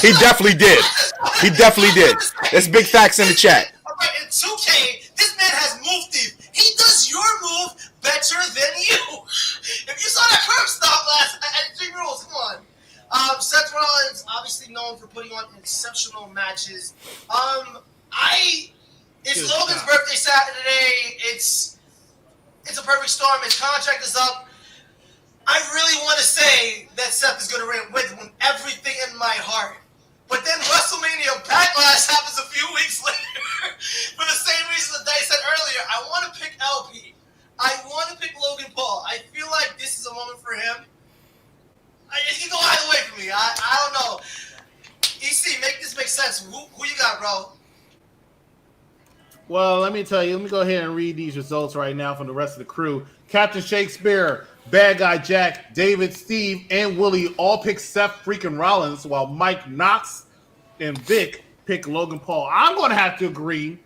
He definitely did. He definitely did. There's big facts in the chat. All right, in 2K, this man has move thief. He does your move better than you. If you saw that curb stop last at 3 rules, come on. Seth Rollins, obviously known for putting on exceptional matches. It's Logan's birthday Saturday. It's a perfect storm. His contract is up. I really want to say that Seth is going to win with everything in my heart. But then WrestleMania Backlash happens a few weeks later. For the same reason that I said earlier, I want to pick LP. I want to pick Logan Paul. I feel like this is a moment for him. It can go either way for me. I don't know. EC, make this make sense. Who you got, bro? Well, let me tell you. Let me go ahead and read these results right now from the rest of the crew. Captain Shakespeare, Bad Guy Jack, David, Steve, and Willie all pick Seth freaking Rollins, while Mike Knox and Vic pick Logan Paul. I'm going to have to agree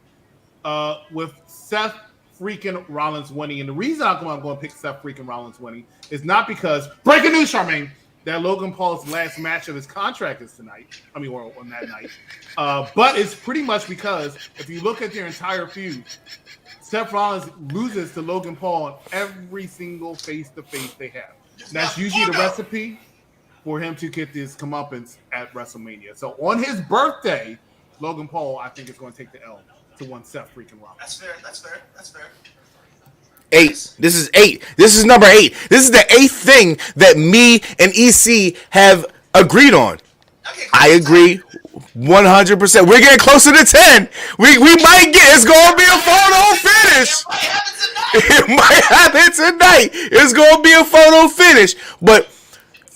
with Seth freaking Rollins winning. And the reason I'm going to pick Seth freaking Rollins winning is not because, breaking news, Charmaine, that Logan Paul's last match of his contract is tonight. I mean, or on that night. But it's pretty much because if you look at their entire feud, Seth Rollins loses to Logan Paul in every single face-to-face they have. That's usually the recipe for him to get this comeuppance at WrestleMania. So on his birthday, Logan Paul, I think, is going to take the L to one Seth freaking Rollins. That's fair. 8. This is 8. This is number 8. This is the 8th thing that me and EC have agreed on. Okay, I agree 100%. We're getting closer to 10. We might get, it's going to be a photo finish. It might happen tonight. It's going to be a photo finish. But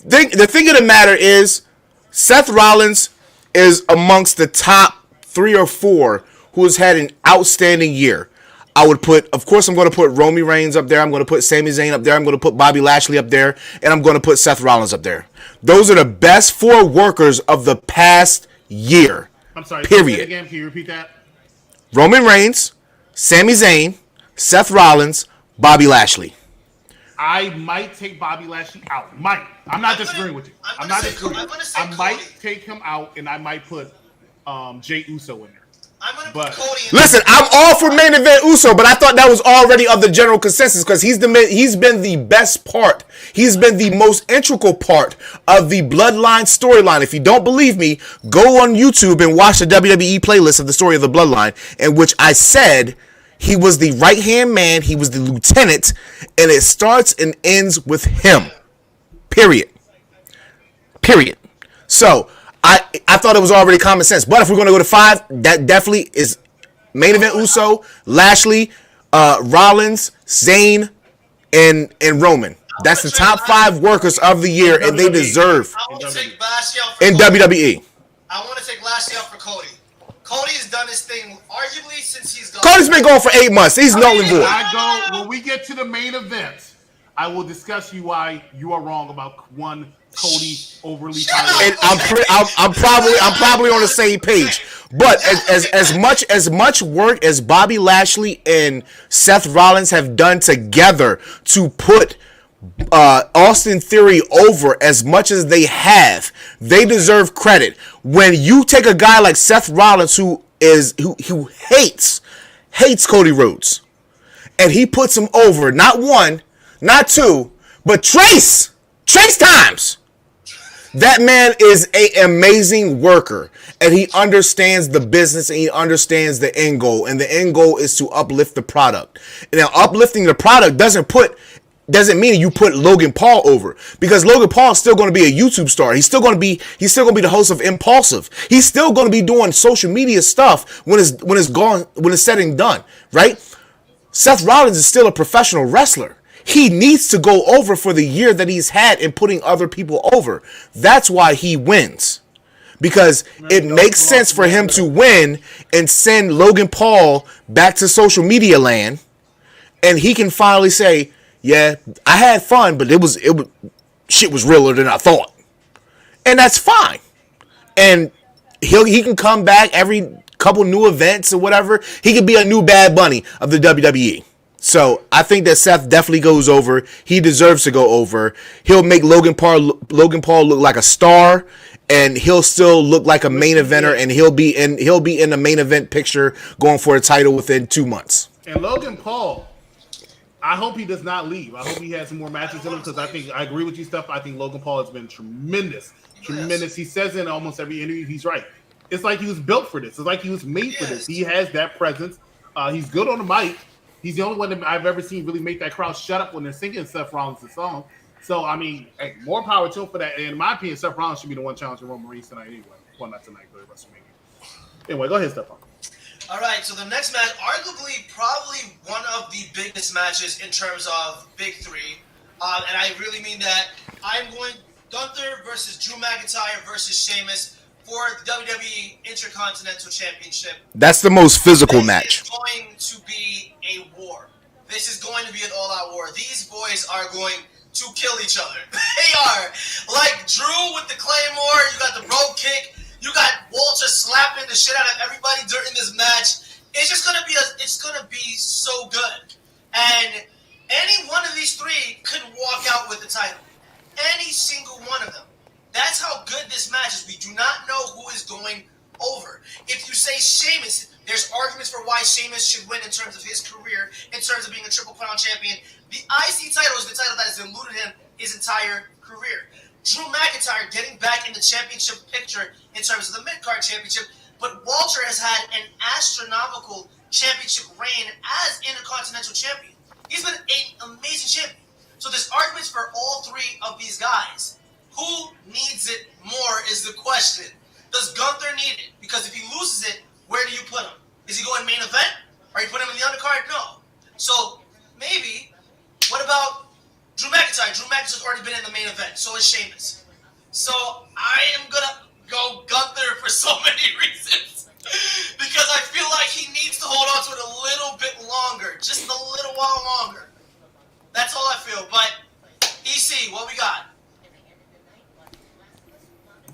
the thing of the matter is, Seth Rollins is amongst the top 3 or 4 who has had an outstanding year. I would put, of course, I'm going to put Roman Reigns up there. I'm going to put Sami Zayn up there. I'm going to put Bobby Lashley up there. And I'm going to put Seth Rollins up there. Those are the best 4 workers of the past year. I'm sorry. Period. Again, can you repeat that? Roman Reigns, Sami Zayn, Seth Rollins, Bobby Lashley. I might take Bobby Lashley out. I'm not disagreeing with you. I'm not disagreeing. I might take him out, and I might put Jey Uso in there. I'm gonna put Cody in. Listen, I'm all for main event Uso, but I thought that was already of the general consensus because he's been the best part. He's been the most integral part of the Bloodline storyline. If you don't believe me, go on YouTube and watch the WWE playlist of the story of the Bloodline, in which I said he was the right-hand man, he was the lieutenant, and it starts and ends with him. Period. So I thought it was already common sense. But if we're going to go to 5, that definitely is main event Uso, Lashley, Rollins, Zayn, and Roman. That's the top 5 workers of the year, and they deserve I want to take Lashley out for in Cody. WWE. I want to take Lashley out for Cody. Cody's done his thing, arguably, since he's gone. Cody's been going for 8 months. He's null and void. When we get to the main event, I will discuss why you are wrong about one Cody overly powerful. And I'm probably on the same page. But as much work as Bobby Lashley and Seth Rollins have done together to put Austin Theory over as much as they have, they deserve credit. When you take a guy like Seth Rollins who hates Cody Rhodes, and he puts him over not 1, not 2, but Trace times. That man is an amazing worker, and he understands the business, and he understands the end goal, and the end goal is to uplift the product. Now, uplifting the product doesn't mean you put Logan Paul over, because Logan Paul is still going to be a YouTube star. He's still going to be the host of Impulsive. He's still going to be doing social media stuff when it's said and done, right? Seth Rollins is still a professional wrestler. He needs to go over for the year that he's had in putting other people over. That's why he wins. Because it makes sense for him to win and send Logan Paul back to social media land. And he can finally say, yeah, I had fun, but shit was realer than I thought. And that's fine. And he can come back every couple new events or whatever. He could be a new Bad Bunny of the WWE. So I think that Seth definitely goes over. He deserves to go over. He'll make Logan Paul look like a star, and he'll still look like a main eventer, and he'll be in the main event picture going for a title within 2 months. And Logan Paul, I hope he does not leave. I hope he has some more matches in him, because I agree with you, Steph. I think Logan Paul has been tremendous. He says in almost every interview he's right. It's like he was built for this. It's like he was made for this. He has that presence. He's good on the mic. He's the only one that I've ever seen really make that crowd shut up when they're singing Seth Rollins' song. So, I mean, hey, more power to him for that. And in my opinion, Seth Rollins should be the one challenging Roman Reigns tonight anyway. Well, not tonight, but WrestleMania. Anyway, go ahead, Stefan. All right, so the next match, arguably probably one of the biggest matches in terms of Big Three. And I really mean that. I'm going Gunther versus Drew McIntyre versus Sheamus for the WWE Intercontinental Championship. That's the most physical match. This is going to be a war. This is going to be an all-out war. These boys are going to kill each other. They are. Like Drew with the Claymore, you got the rope kick, you got Walter slapping the shit out of everybody during this match. It's just it's gonna be so good. And any one of these three could walk out with the title. Any single one of them. That's how good this match is. We do not know who is going over. If you say Sheamus, there's arguments for why Sheamus should win in terms of his career, in terms of being a Triple Crown champion. The IC title is the title that has eluded him his entire career. Drew McIntyre getting back in the championship picture in terms of the mid-card championship, but Walter has had an astronomical championship reign as Intercontinental champion. He's been an amazing champion. So there's arguments for all three of these guys. Who needs it more is the question. Does Gunther need it? Because if he loses it, where do you put him? Is he going main event? Or you put him in the undercard? No. So maybe, what about Drew McIntyre? Drew McIntyre's already been in the main event. So is Sheamus. So I am going to go Gunther for so many reasons. Because I feel like he needs to hold on to it a little bit longer. Just a little while longer. That's all I feel. But, EC, what we got?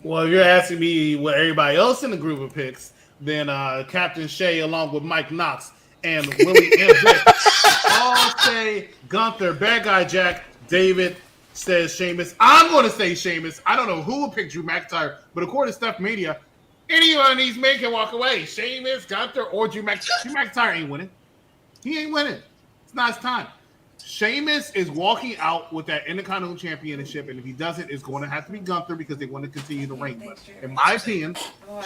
Well, if you're asking me what everybody else in the group of picks, then Captain Shay along with Mike Knox and Willie and Vic all say Gunther. Bad Guy Jack, David says Sheamus. I'm going to say Sheamus. I don't know who will pick Drew McIntyre, but according to StuffMania, anyone of these men can walk away. Sheamus, Gunther, or Drew McIntyre. Drew McIntyre ain't winning. He ain't winning. It's not his time. Sheamus is walking out with that Intercontinental Championship, and if he doesn't, it's going to have to be Gunther because they want to continue the reign. But in my opinion,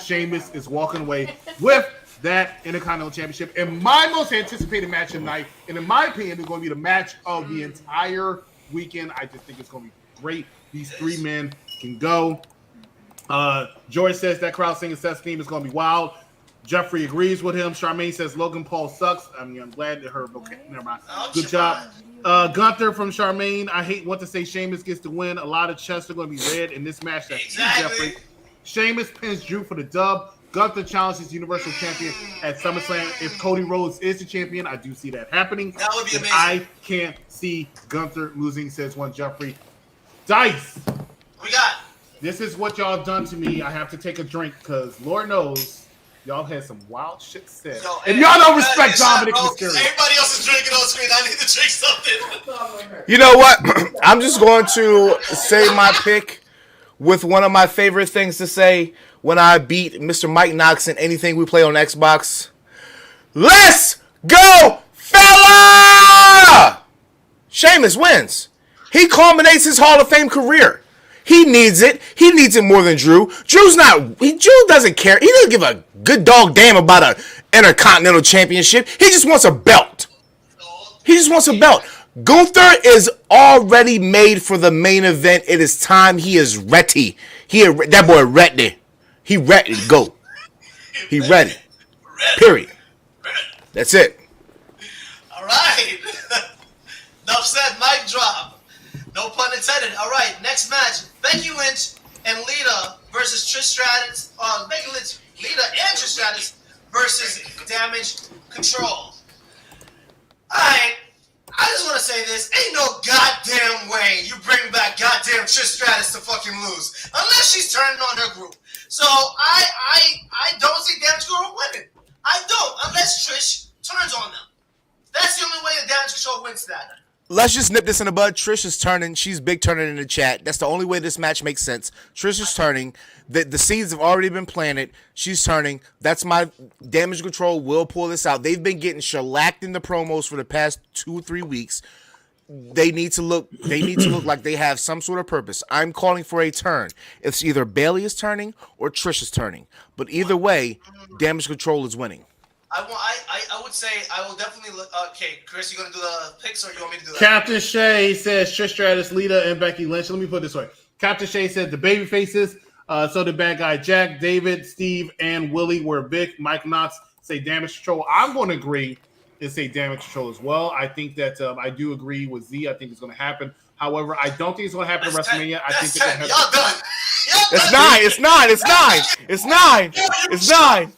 Sheamus is walking away with that Intercontinental Championship. And my most anticipated match tonight, and in my opinion, is going to be the match of the entire weekend. I just think it's going to be great. These three men can go. George says that crowd singing Seth's theme is going to be wild. Jeffrey agrees with him. Charmaine says Logan Paul sucks. I mean, I'm glad that her. Okay, never mind. Good job. Gunther from Charmaine. I hate what to say. Sheamus gets to win. A lot of chests are going to be red in this match. That's Jeffrey. Sheamus pins Drew for the dub. Gunther challenges Universal Champion at SummerSlam. If Cody Rhodes is the champion, I do see that happening. That would be amazing. I can't see Gunther losing, says one Jeffrey. Dice. We got. This is what y'all done to me. I have to take a drink because Lord knows y'all had some wild shit said. And y'all don't respect Dominik Mysterio. Everybody else is drinking on screen. I need to drink something. You know what? I'm just going to say my pick with one of my favorite things to say when I beat Mr. Mike Knox in anything we play on Xbox. Let's go, fella! Sheamus wins. He culminates his Hall of Fame career. He needs it. He needs it more than Drew. Drew doesn't care. He doesn't give a good dog damn about an Intercontinental Championship. He just wants a belt. He just wants a belt. Gunther is already made for the main event. It is time. He is ready. That boy ready. He ready to go. He ready. Period. That's it. All right. Enough said. Mic drop. No pun intended. All right, next match: Becky Lynch and Lita versus Trish Stratus. Becky Lynch, Lita, and Trish Stratus versus Damage Control. All right, I just want to say this: ain't no goddamn way you bring back goddamn Trish Stratus to fucking lose, unless she's turning on her group. So I don't see Damage Control winning. I don't, unless Trish turns on them. That's the only way the Damage Control wins that. Let's just nip this in the bud. Trish is turning. She's big turning in the chat. That's the only way this match makes sense. Trish is turning. The seeds have already been planted. She's turning. That's my Damage Control will pull this out. They've been getting shellacked in the promos for the past 2 or 3 weeks. They need to look like they have some sort of purpose. I'm calling for a turn. It's either Bayley is turning or Trish is turning. But either way, Damage Control is winning. I would say I will definitely look. Okay, Chris, you gonna do the picks or you want me to do that? Captain Shay says Trish Stratus, Lita, and Becky Lynch. Let me put it this way. Captain Shay said the baby faces. So did Bad Guy Jack, David, Steve, and Willie were Vic. Mike Knox say Damage Control. I'm going to agree and say Damage Control as well. I think that I do agree with Z. I think it's going to happen. However, I don't think it's going to happen at WrestleMania. I think it's going to happen. Y'all done. It's 9. It's 9. It's 9. It's 9. It's 9.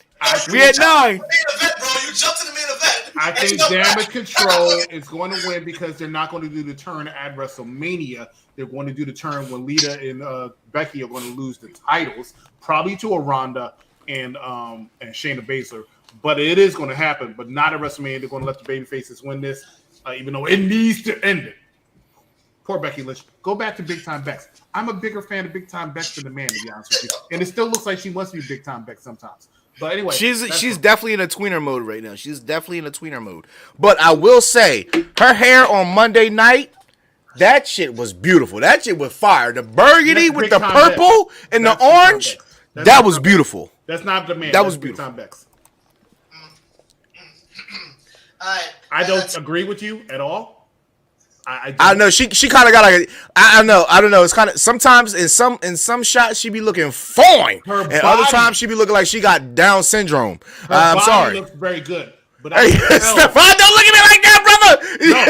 We at 9. Main event, bro. You jumped to the main event. I think Damage Control is going to win because they're not going to do the turn at WrestleMania. They're going to do the turn when Lita and Becky are going to lose the titles, probably to a Ronda and Shayna Baszler. but it is going to happen. But not at WrestleMania. They're going to let the baby faces win this, even though it needs to end it. Poor Becky Lynch. Go back to Big Time Bex. I'm a bigger fan of Big Time Bex than the man, to be honest with you. And it still looks like she wants to be Big Time Bex sometimes. But anyway, she's definitely in a tweener mode right now. She's definitely in a tweener mode. But I will say, her hair on Monday night, that shit was beautiful. That shit was fire. The burgundy with the purple and the orange, that was beautiful. That's not the man. That was beautiful. Big Time Bex. I don't agree with you at all. I know she kind of got like I don't know. It's kind of sometimes in some shots she be looking fine, and other times she be looking like she got Down syndrome. I'm sorry. Looks very good, but hey, Stefan, don't look at me like that, brother. No,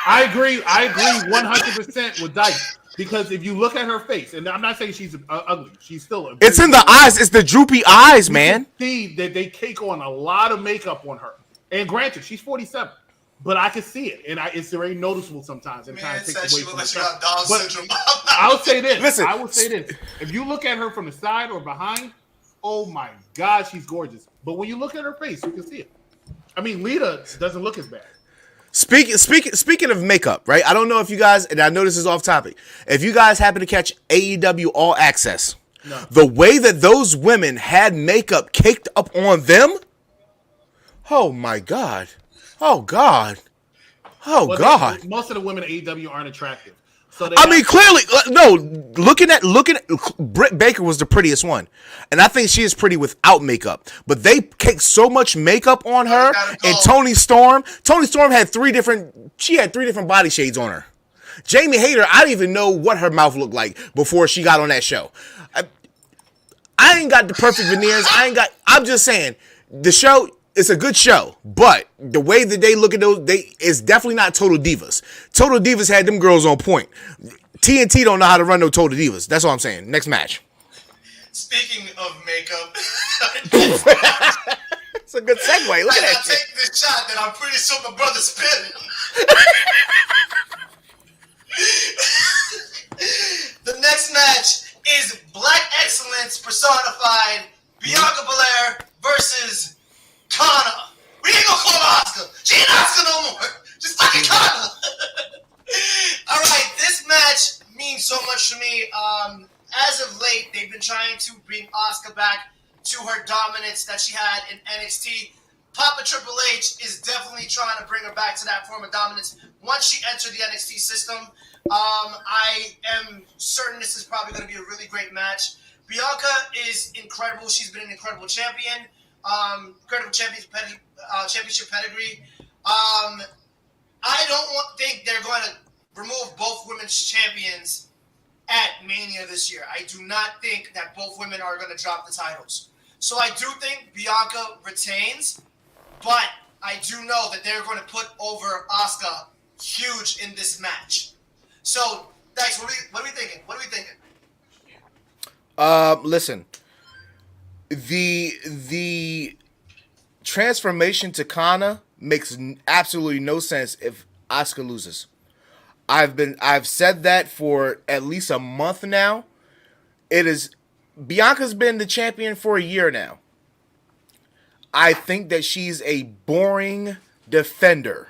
I agree 100% with Dice, because if you look at her face, and I'm not saying she's ugly, she's still. It's in the eyes. It's the droopy eyes, man. See that they cake on a lot of makeup on her, and granted, she's 47. But I can see it, and it's very noticeable sometimes. And kind of takes away from the But I'll say this. Listen, I will say this: if you look at her from the side or behind, oh my God, she's gorgeous. But when you look at her face, you can see it. I mean, Lita doesn't look as bad. Speaking of makeup, right? I don't know if you guys, and I know this is off topic. If you guys happen to catch AEW All Access, the way that those women had makeup caked up on them, oh my God. Oh God! Oh God! Most of the women at AEW aren't attractive. So I mean, clearly, no. Looking at Britt Baker was the prettiest one, and I think she is pretty without makeup. But they caked so much makeup on her. And Toni Storm had three different body shades on her. Jamie Hayter, I didn't even know what her mouth looked like before she got on that show. I ain't got the perfect veneers. I'm just saying the show. It's a good show, but the way that they look at those, it's definitely not Total Divas. Total Divas had them girls on point. TNT don't know how to run no Total Divas. That's all I'm saying. Next match. Speaking of makeup, it's a good segue. Look at that. I take this shot that I'm pretty sure my brother's spilling. The next match is Black Excellence personified, Bianca Belair versus Kana. We ain't gonna call her Asuka. She ain't Asuka no more. Just fucking Kana. Alright, this match means so much to me. As of late, they've been trying to bring Asuka back to her dominance that she had in NXT. Papa Triple H is definitely trying to bring her back to that form of dominance once she entered the NXT system. I am certain this is probably going to be a really great match. Bianca is incredible. She's been an incredible champion. Incredible championship pedigree. I don't think they're going to remove both women's champions at Mania this year. I do not think that both women are going to drop the titles. So I do think Bianca retains, but I do know that they're going to put over Asuka huge in this match. So, Dice, what are we thinking? Listen. The transformation to Kana makes absolutely no sense if Asuka loses. I've said that for at least a month now. Bianca's been the champion for a year now. I think that she's a boring defender.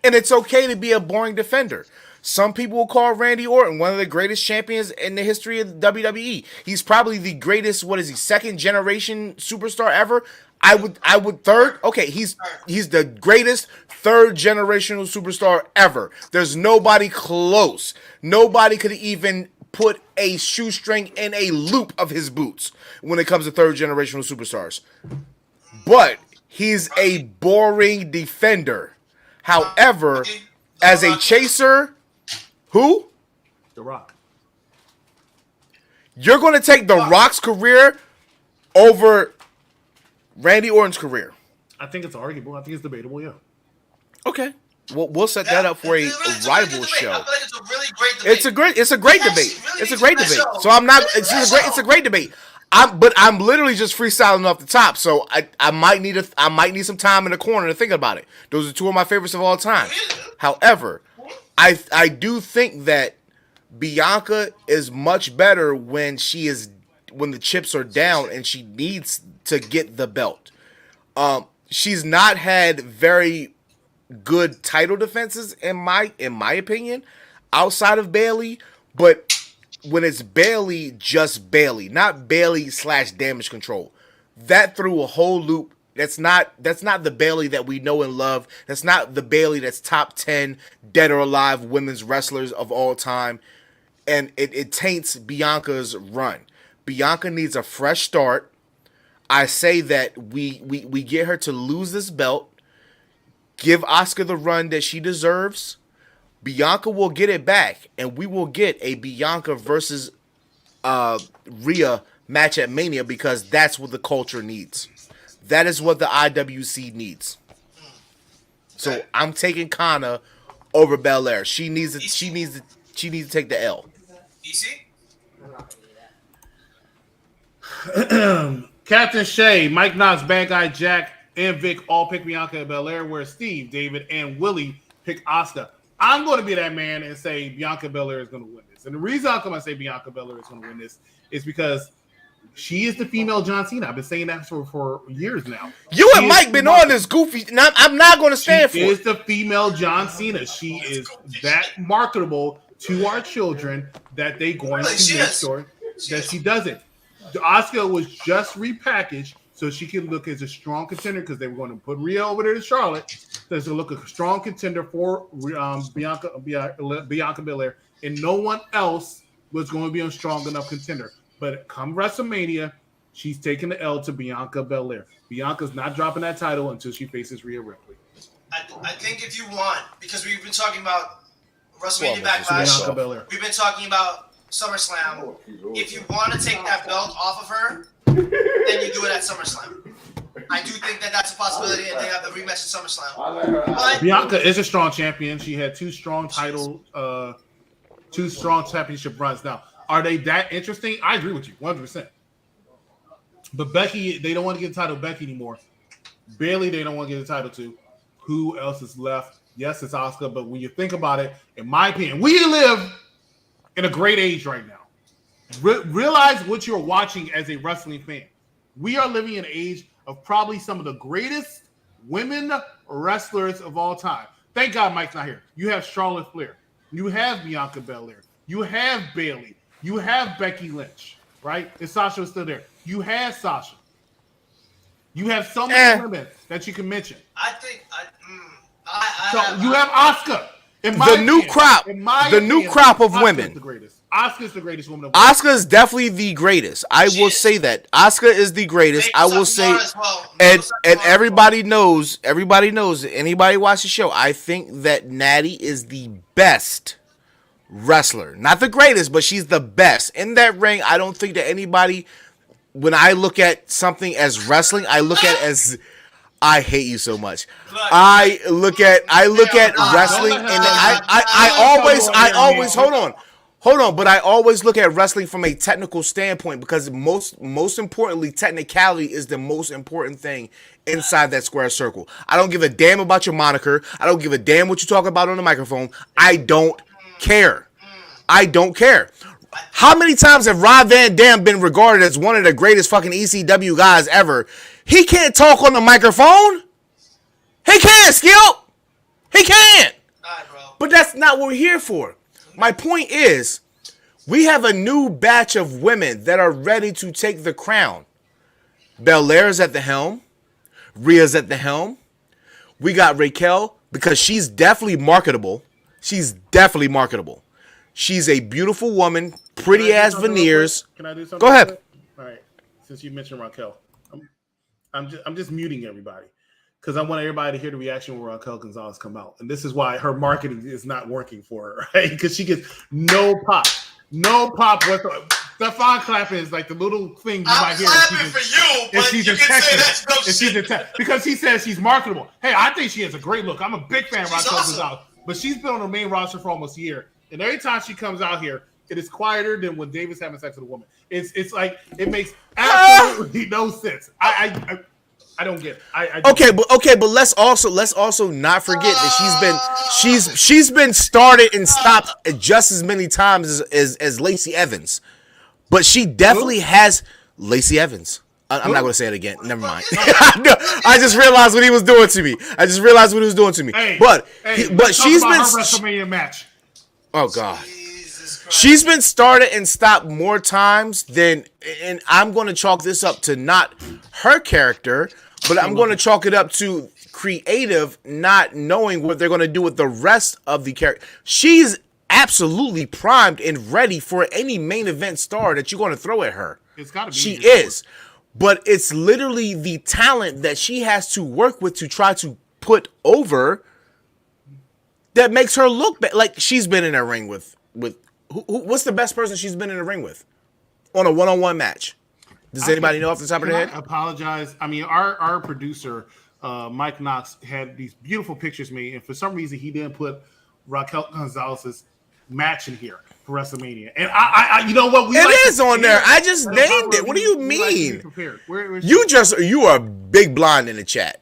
And it's okay to be a boring defender. Some people will call Randy Orton one of the greatest champions in the history of WWE. He's probably the greatest, second generation superstar ever? I would third. Okay, he's the greatest third generational superstar ever. There's nobody close. Nobody could even put a shoestring in a loop of his boots when it comes to third generational superstars. But he's a boring defender. However, as a chaser, who? The Rock. You're going to take The Rock's career over Randy Orton's career? I think it's arguable. I think it's debatable, yeah. Okay. We'll set that up for a rival show. I feel like it's a really great debate. It's a great debate. It's a great debate. So I'm not. It's a great debate. I'm literally just freestyling off the top. So I might need some time in the corner to think about it. Those are two of my favorites of all time. However, I do think that Bianca is much better when the chips are down and she needs to get the belt. She's not had very good title defenses in my opinion, outside of Bayley. But when it's Bayley, just Bayley, not Bayley / Damage Control, that threw a whole loop. That's not the Bayley that we know and love. That's not the Bayley that's top 10 dead or alive women's wrestlers of all time. And it taints Bianca's run. Bianca needs a fresh start. I say that we get her to lose this belt, give Asuka the run that she deserves. Bianca will get it back, and we will get a Bianca versus Rhea match at Mania, because that's what the culture needs. That is what the IWC needs. So I'm taking Kana over Belair. She needs to take the L. DC? Captain Shay, Mike Knox, Bad Guy Jack, and Vic all pick Bianca and Belair, where Steve, David, and Willie pick Asuka. I'm going to be that man and say Bianca Belair is going to win this. And the reason how come I say Bianca Belair is going to win this is because she is the female John Cena. I've been saying that for years now. You and Mike been on this goofy. I'm not going to stand for it. She is the female John Cena. She is that marketable to our children that they going to make sure that she doesn't. Asuka was just repackaged so she can look as a strong contender, because they were going to put Rhea over there to Charlotte. So to look a strong contender for Bianca Belair, and no one else was going to be a strong enough contender. But come WrestleMania, she's taking the L to Bianca Belair. Bianca's not dropping that title until she faces Rhea Ripley. I think if you want, because we've been talking about WrestleMania Backlash, we've been talking about SummerSlam. If you want to take that belt off of her, then you do it at SummerSlam. I do think that that's a possibility, and they have the rematch at SummerSlam. But Bianca is a strong champion. She had two strong championship runs. Now, are they that interesting? I agree with you, 100%. But Becky, they don't want to get the title to Becky anymore. Bayley, they don't want to get the title to. Who else is left? Yes, it's Asuka, but when you think about it, in my opinion, we live in a great age right now. Realize what you're watching as a wrestling fan. We are living in an age of probably some of the greatest women wrestlers of all time. Thank God Mike's not here. You have Charlotte Flair. You have Bianca Belair. You have Bayley. You have Becky Lynch, right? And Sasha's still there. You have Sasha. You have so many women that you can mention. I think you have Asuka. The new crop of women. Asuka is the greatest woman of all. Asuka is definitely the greatest. I will say that. Asuka is the greatest. I will say, and everybody knows, anybody watch the show, I think that Natty is the best wrestler. Not the greatest, but she's the best. In that ring, I don't think that anybody, when I look at something as wrestling, I look at it as, I hate you so much. I look at wrestling, and I always hold on, but I always look at wrestling from a technical standpoint, because most importantly, technicality is the most important thing inside that square circle. I don't give a damn about your moniker. I don't give a damn what you talk about on the microphone. I don't care. How many times have Rob Van Dam been regarded as one of the greatest fucking ECW guys ever? He can't talk on the microphone. He can't, Skip. He can't. But that's not what we're here for. My point is, we have a new batch of women that are ready to take the crown. Belair's at the helm. Rhea's at the helm. We got Raquel, because she's definitely marketable. She's a beautiful woman, pretty ass veneers. Can I do something? Go ahead. All right. Since you mentioned Raquel, I'm just muting everybody, because I want everybody to hear the reaction when Raquel Gonzalez come out, and this is why her marketing is not working for her, right? Because she gets no pop whatsoever. Stefan clapping is like the little thing you might hear. I'm clapping for you, but you can say that's no shit. Because he says she's marketable. Hey, I think she has a great look. I'm a big fan of Raquel Gonzalez, but she's been on the main roster for almost a year, and every time she comes out here, it is quieter than when David's having sex with a woman. It's like, it makes absolutely no sense. I don't get it. Okay, but let's also not forget that she's been started and stopped just as many times as Lacey Evans. But she definitely has Lacey Evans. I'm not going to say it again. Never mind. I just realized what he was doing to me. Hey, but she's been WrestleMania match. Oh God. She's been started and stopped more times than, and I'm going to chalk this up to not her character, but I'm going to chalk it up to creative not knowing what they're going to do with the rest of the character. She's absolutely primed and ready for any main event star that you're going to throw at her. It's got to be. She is. But it's literally the talent that she has to work with to try to put over that makes her look like she's been in a ring with what's the best person she's been in a ring with on a one-on-one match? Does anybody know off the top of their head? I apologize. I mean, our producer, Mike Knox, had these beautiful pictures made, and for some reason he didn't put Raquel Gonzalez's match in here for WrestleMania. And I you know what? It is on there. I just named it. What do you mean? You are big blind in the chat.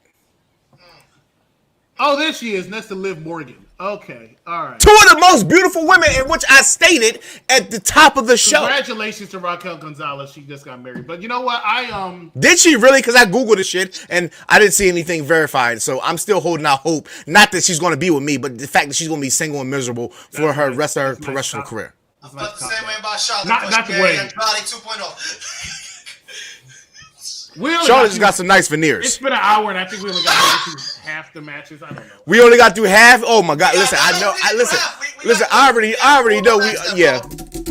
Oh, there she is, next to Liv Morgan. Okay, all right. 2 of the most beautiful women, in which I stated at the top of the show. Congratulations to Raquel Gonzalez. She just got married. But you know what? Did she really? Because I Googled the shit and I didn't see anything verified. So I'm still holding out hope. Not that she's going to be with me, but the fact that she's going to be single and miserable for her rest of her professional career. I felt the same way about Charlotte. Not the way. Andrade 2.0. Charlotte just got some nice veneers. It's been an hour, and I think we only got through half the matches. I don't know. We only got through half. Oh my God! Listen, I know. Listen. I already know.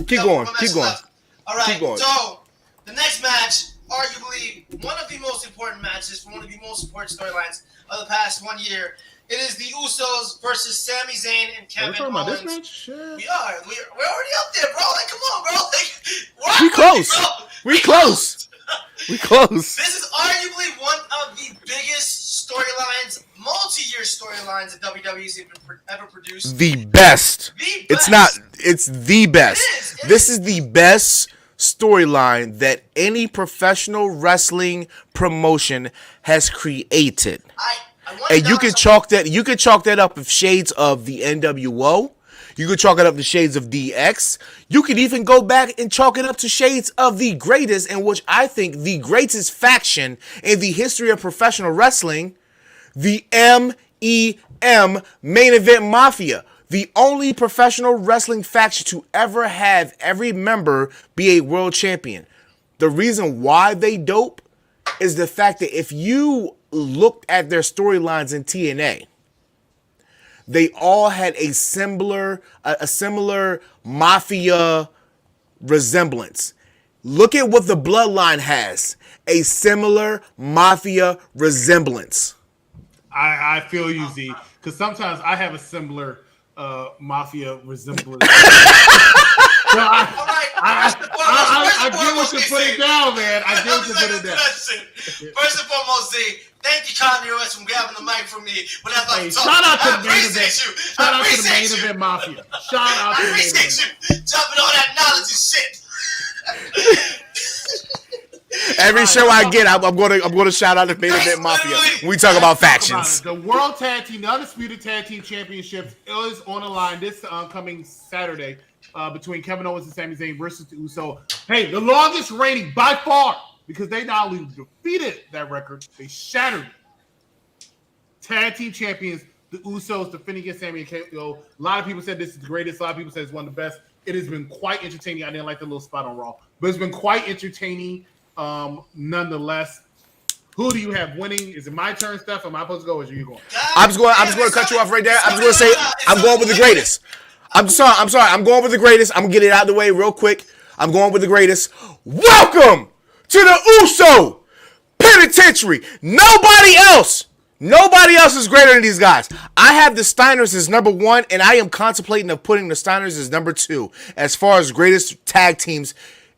Keep going. All right. So the next match, arguably one of the most important matches, one of the most important storylines of the past 1 year. It is the Usos versus Sami Zayn and Kevin Owens. About this match? We are. We're already up there, bro. Like, come on, bro. Like, we close. We close. We close. This is arguably one of the biggest storylines, multi-year storylines that WWE's ever produced. The best. It's not. It's the best. This is the best storyline that any professional wrestling promotion has created. And you can chalk that up with shades of the NWO. You could chalk it up to shades of DX. You could even go back and chalk it up to shades of the greatest, in which I think the greatest faction in the history of professional wrestling, the MEM Main Event Mafia. The only professional wrestling faction to ever have every member be a world champion. The reason why they dope is the fact that if you looked at their storylines in TNA, they all had a similar mafia resemblance. Look at what the Bloodline has. A similar mafia resemblance. I feel you, Z. Because sometimes I have a similar mafia resemblance. So I get what you put it down, man. I get what you put it down. First and foremost, Z, thank you, Kanye West, for grabbing the mic from me. Shout out to the main event. Shout out to the main event mafia. Shout out to the main event. I appreciate you jumping on that knowledge and shit. Every show I get, I'm going to shout out the main event mafia when we talk about factions. The World Tag Team, the Undisputed Tag Team Championship is on the line this coming Saturday between Kevin Owens and Sami Zayn versus the Usos. Hey, the longest reigning by far, because they not only defeated that record, they shattered it. Tag Team Champions, the Usos defending against Sami and KO. A lot of people said this is the greatest. A lot of people said it's one of the best. It has been quite entertaining. I didn't like the little spot on Raw, but it's been quite entertaining. Nonetheless, who do you have winning? Is it my turn, Steph? Am I supposed to go, or are you going? I'm just going to cut you off right there. I'm just going to say I'm going with the greatest. I'm sorry. I'm going with the greatest. I'm going to get it out of the way real quick. I'm going with the greatest. Welcome to the Uso Penitentiary. Nobody else is greater than these guys. I have the Steiners as number 1, and I am contemplating of putting the Steiners as number 2 as far as greatest tag teams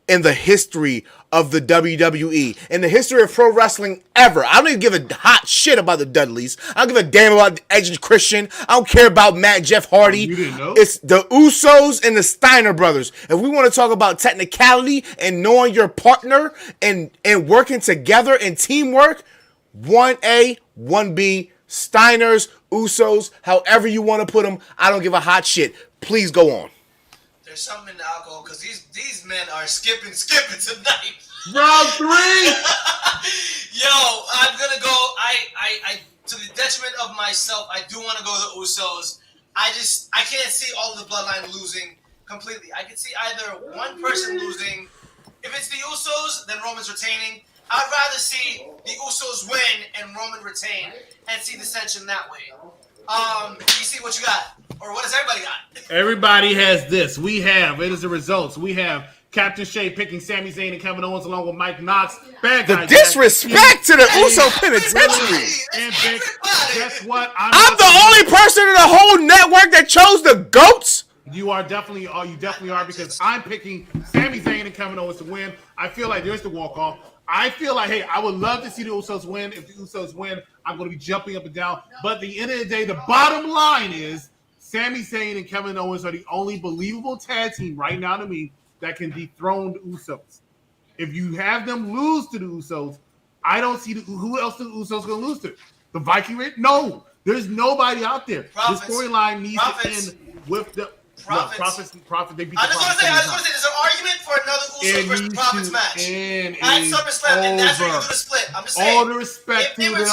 in the history of the WWE, in the history of pro wrestling ever. I don't even give a hot shit about the Dudleys. I don't give a damn about Edge and Christian. I don't care about Matt and Jeff Hardy. You didn't know? It's the Usos and the Steiner brothers. If we want to talk about technicality and knowing your partner and working together and teamwork, 1A, 1B, Steiners, Usos, however you want to put them, I don't give a hot shit. Please go on. There's something in the alcohol because these men are skipping tonight. Round 3. Yo, I'm gonna go. I to the detriment of myself, I do want to go the Usos. I can't see all of the bloodline losing completely. I can see either one person losing. If it's the Usos, then Roman's retaining. I'd rather see the Usos win and Roman retain and see dissension that way. You see what you got? Or what does everybody got? Everybody has this. It is the results. We have Captain Shea picking Sami Zayn and Kevin Owens along with Mike Knox. Bad guy. The disrespect to the Uso penitentiary. And Vic, guess what? I'm the only person in the whole network that chose the GOATs. You definitely are because I'm picking Sami Zayn and Kevin Owens to win. I feel like there's the walk-off. I feel like, hey, I would love to see the Usos win. If the Usos win, I'm going to be jumping up and down. But at the end of the day, the bottom line is Sami Zayn and Kevin Owens are the only believable tag team right now to me that can dethrone the Usos. If you have them lose to the Usos, I don't see who else the Usos going to lose to. The Viking Raiders? No. There's nobody out there. Profits. The storyline needs to end with the... Profits. Profit. They beat I the just want to say, there's an argument for another Usos versus Profits match. At SummerSlam, and that's where you do the split. I'm just saying. All the respect to them.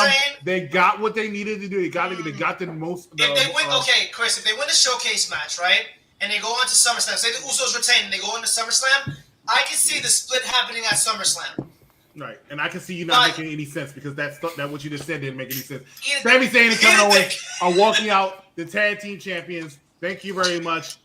They got what they needed to do. They got the most. If they win, okay, Chris, if they win the showcase match, right, and they go on to SummerSlam, say the Usos retain, and they go into SummerSlam, I can see the split happening at SummerSlam. Right, and I can see you not making any sense because that what you just said didn't make any sense. Sami Zayn and Kevin Owens are walking out the tag team champions. Thank you very much.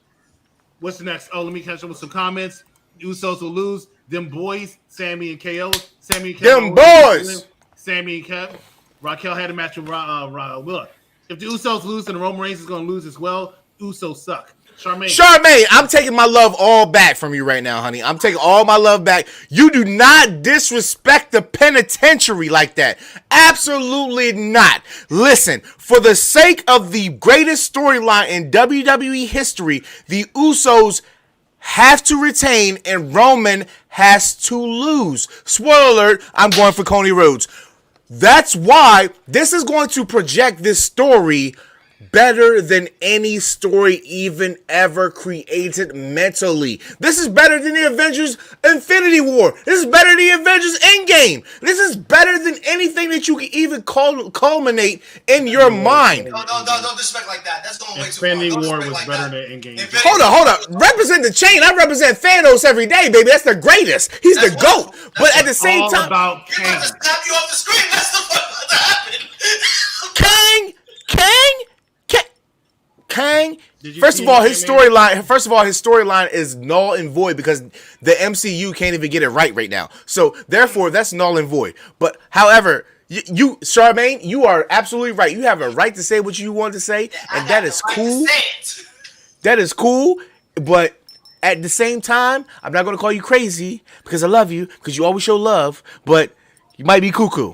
What's the next? Oh, let me catch up with some comments. Usos will lose. Them boys, Sami and KO. Sami and KO. Them boys. Sami and Kev. Raquel had a match with Willa. If the Usos lose, then Roman Reigns is going to lose as well. Usos suck. Charmaine, I'm taking my love all back from you right now, honey. I'm taking all my love back. You do not disrespect the penitentiary like that. Absolutely not. Listen, for the sake of the greatest storyline in WWE history, the Usos have to retain and Roman has to lose. Spoiler alert, I'm going for Cody Rhodes. That's why this is going to project this story better than any story even ever created mentally. This is better than the Avengers Infinity War. This is better than the Avengers Endgame. This is better than anything that you can even culminate in your mind. Don't disrespect like that. That's going way too far. Infinity War was like better than Endgame. Hold up. Represent the chain. I represent Thanos every day, baby. That's the greatest. He's the GOAT. But at the same time, about Kang. You're about to snap you off the screen. That's the fuck that happened. Kang. First of all, his storyline is null and void because the MCU can't even get it right now. So therefore, that's null and void. But however, you Charmaine, you are absolutely right. You have a right to say what you want to say, and that is cool. That is cool. But at the same time, I'm not going to call you crazy because I love you because you always show love. But you might be cuckoo.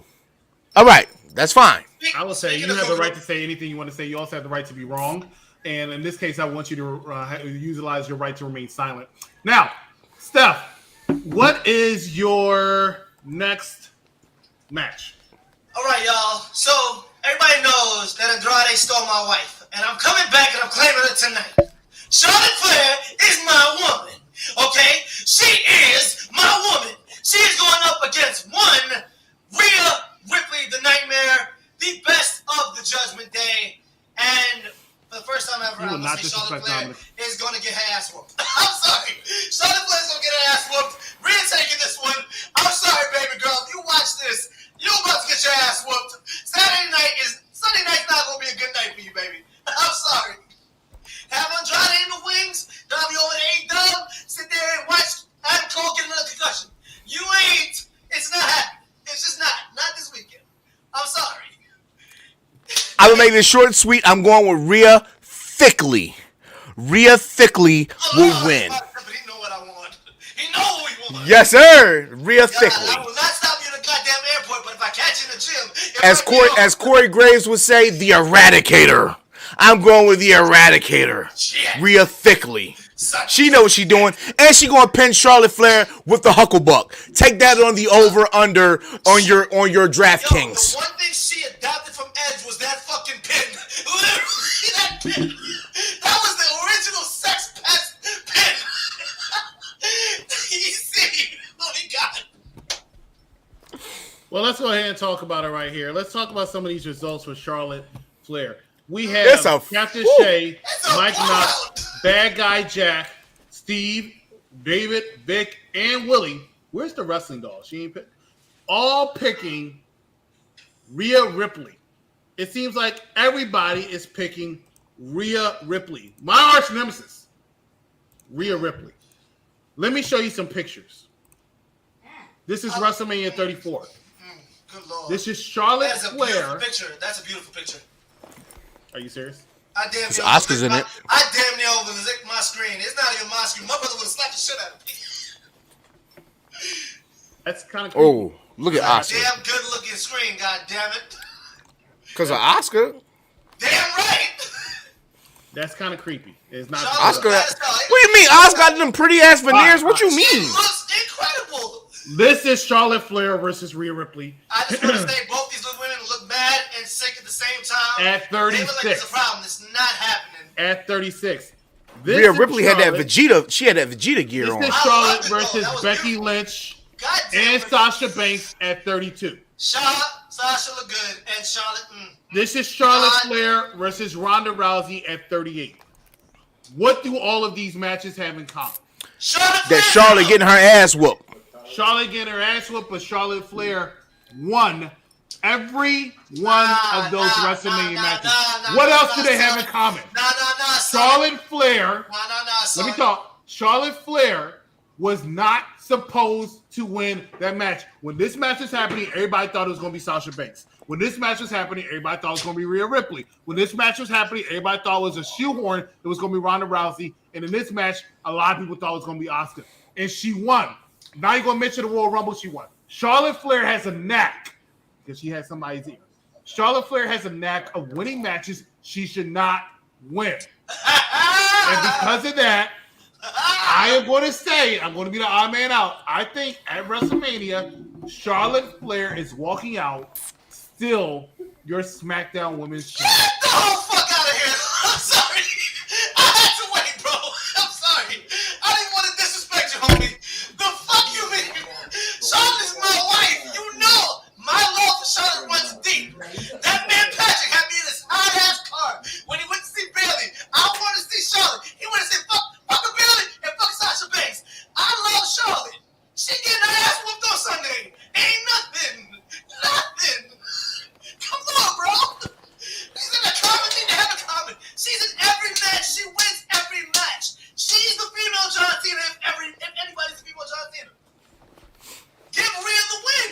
All right, that's fine. I will say you have the right to say anything you want to say. You also have the right to be wrong. And in this case, I want you to utilize your right to remain silent. Now, Steph, what is your next match? All right, y'all. So everybody knows that Andrade stole my wife, and I'm coming back and I'm claiming it tonight. Charlotte Flair is my woman. Okay, she is my woman. She is going up against one Rhea Ripley, the Nightmare, the best of the Judgment Day, and for the first time ever, I'm going to say Charlotte Flair is going to get her ass whooped. I'm sorry. Charlotte Flair is going to get her ass whooped. Rhea taking this one. I'm sorry, baby girl. If you watch this, you're about to get your ass whooped. Sunday night's not going to be a good night for you, baby. I'm sorry. Have Andrade in the wings. Don't be over the A-Dub. Sit there and watch Adam Cole get another concussion. You ain't. It's not happening. It's just not. Not this weekend. I'm sorry. I'm going to make this short and sweet. I'm going with Rhea Thickly. Rhea Thickly will win. He know what I want. He know what we want. Yes, sir. Rhea Thickly. I will not stop you in the goddamn airport, but if I catch you in the gym... As Corey Graves would say, the Eradicator. I'm going with the Eradicator. Shit. Rhea Thickly. She knows what she's doing. And she going to pin Charlotte Flair with the Hucklebuck. Take that on the over-under on your DraftKings. The one thing she adopted from Edge was that fucking pin. Literally, that pin. That was the original sex pest pin. You see? Oh my God. Well, let's go ahead and talk about it right here. Let's talk about some of these results for Charlotte Flair. We have Captain Shay, Mike Knox, Bad Guy Jack, Steve, David, Vic, and Willie. Where's the wrestling doll? She ain't all picking Rhea Ripley. It seems like everybody is picking Rhea Ripley. My arch nemesis, Rhea Ripley. Let me show you some pictures. This is WrestleMania 34. Good Lord. This is Charlotte Flair. That's a beautiful picture. Are you serious? Oscar's in it. I damn near overlicked my screen. It's not even my screen. My brother would have slapped the shit out of me. That's kind of cool. Oh, look at Oscar. Damn good looking screen, god damn it. Because of Oscar? Damn right. That's kind of creepy. It's not Oscar. What do you mean? Oscar got them pretty ass veneers? What you mean? She looks incredible. This is Charlotte Flair versus Rhea Ripley. I just want to say both these women look bad and sick at the same time. At 36. They look like it's a problem. It's not happening. At 36. Rhea Ripley had that Vegeta. She had that Vegeta gear on. This is Charlotte versus Becky Lynch and Sasha Banks at 32. Sasha look good and Charlotte. This is Charlotte Flair versus Ronda Rousey at 38. What do all of these matches have in common? Charlotte getting her ass whooped. Charlotte getting her ass whooped, but Charlotte Flair won every one of those WrestleMania matches. What else do they have in common? Charlotte Flair. Let me talk. Charlotte Flair was not supposed to win that match. When this match was happening, everybody thought it was going to be Sasha Banks. When this match was happening, everybody thought it was going to be Rhea Ripley. When this match was happening, everybody thought it was a shoehorn. It was going to be Ronda Rousey. And in this match, a lot of people thought it was going to be Asuka. And she won. Now you're going to mention the Royal Rumble, she won. Charlotte Flair has a knack, because she has somebody's ear. Charlotte Flair has a knack of winning matches she should not win. And because of that, I am going to say, I'm going to be the odd man out. I think at WrestleMania, Charlotte Flair is walking out still your SmackDown Women's Champion. Get the whole fuck out of here. I'm sorry. I had to wait, bro. I'm sorry. I didn't want to disrespect you, homie. The fuck you mean? Charlotte is my wife. You know my love for Charlotte runs deep. That man Patrick had me in his hot-ass car when he went to see Bailey. I wanted to see Charlotte. He wanted to say, fuck Bailey and fuck Sasha Banks. I love Charlotte. She getting her ass whooped on Sunday. Ain't nothing. Come on, bro. She's in a common thing to have a common. She's in every match. She wins every match. She's the female John Cena if anybody's the female John Cena. Give Rhea the win.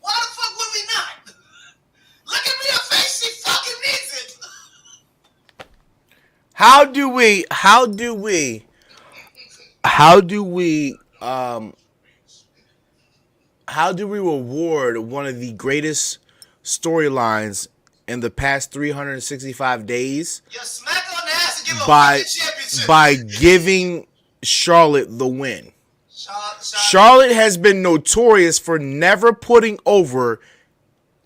Why the fuck would we not? Look at Rhea's face. She fucking needs it. How do we reward one of the greatest storylines in the past 365 days Smack on the ass and give her a championship by giving Charlotte the win? Charlotte has been notorious for never putting over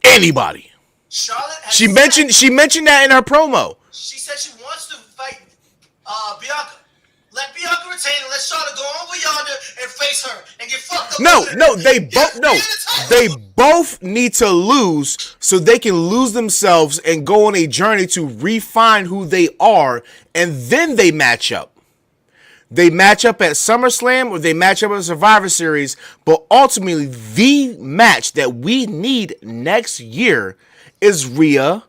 anybody. She mentioned that in her promo. She said she wants to fight Bianca. Let Bianca retain and let Charlotte go over yonder and face her and get fucked up. They both need to lose so they can lose themselves and go on a journey to refine who they are, and then they match up. They match up at SummerSlam or they match up at Survivor Series, but ultimately the match that we need next year is Rhea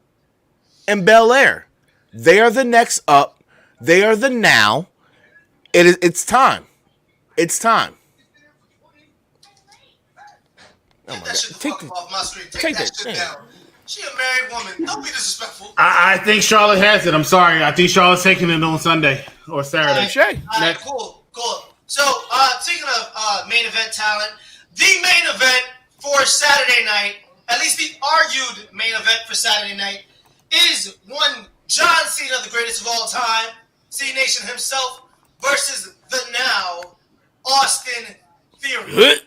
and Belair. They are the next up. They are the now. It's time. It's time. Oh my God. Take that shit down. She a married woman. Don't be disrespectful. I think Charlotte has it. I'm sorry. I think Charlotte's taking it on Sunday or Saturday. All right, cool. So, speaking of main event talent, the main event for Saturday night, at least the argued main event for Saturday night, is one John Cena, the greatest of all time, C Nation himself, versus the now Austin Theory.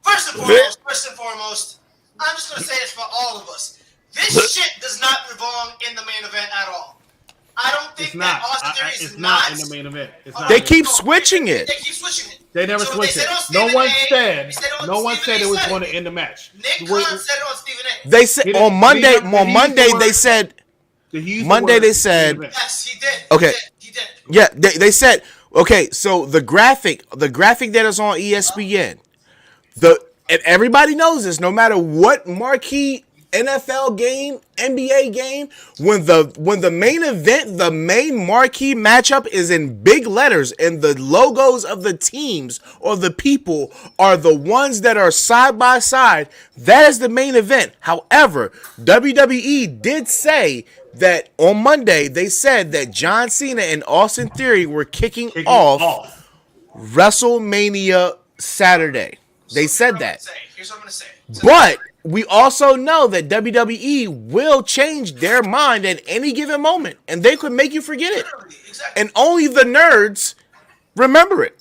First and foremost, I'm just going to say this for all of us. This shit does not belong in the main event at all. I don't think It's not. Austin Theory is It's not in the main event. It's not. They keep switching it. They keep switching it. They never So switched they it. said on No one Stephen A, said. they said on No one Stephen said A it was said going to end the match. Nick Khan said it on Stephen A. They said on Monday they said. Monday they said. Yes, he did. Okay. He did. Yeah, they said. Okay, so the graphic that is on ESPN, and everybody knows this. No matter what marquee NFL game, NBA game, when the main event, the main marquee matchup is in big letters and the logos of the teams or the people are the ones that are side by side, that is the main event. However, WWE did say that on Monday, they said that John Cena and Austin Theory were kicking off WrestleMania Saturday. They said that. Here's what I'm going to say. But we also know that WWE will change their mind at any given moment, and they could make you forget it. Exactly. And only the nerds remember it.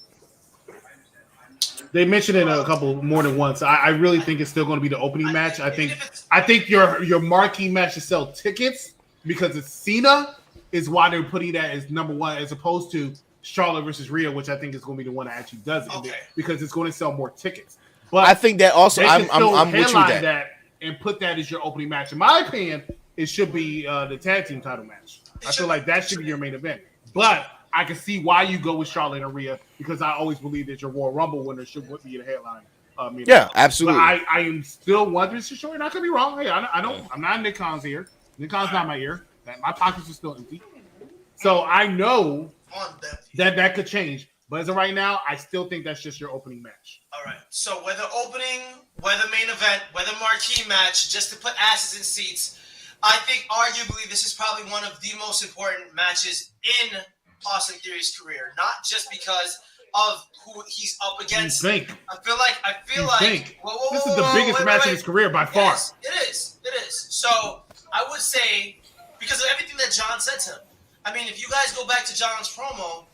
They mentioned it a couple more than once. I really think it's still going to be the opening match. I think your marquee match to sell tickets because it's Cena is why they're putting that as number one as opposed to Charlotte versus Rhea, which I think is going to be the one that actually does it because it's going to sell more tickets. But I think that also I'm with you with that and put that as your opening match. In my opinion, it should be the tag team title match. I feel like that should be your main event. But I can see why you go with Charlotte and Rhea because I always believe that your Royal Rumble winner should be the headline. Yeah, absolutely. But I am still 100% sure, and I could be wrong. Hey, I'm not Nick Khan's ear. Nick Khan's not my ear. My pockets are still empty. So I know that could change. But as of right now, I still think that's just your opening match. All right. So whether opening, whether main event, whether marquee match, just to put asses in seats, I think arguably this is probably one of the most important matches in Austin Theory's career. Not just because of who he's up against. You think? I feel like. Whoa, this is the biggest match in his career by far. It is. So I would say because of everything that John said to him. I mean, if you guys go back to John's promo.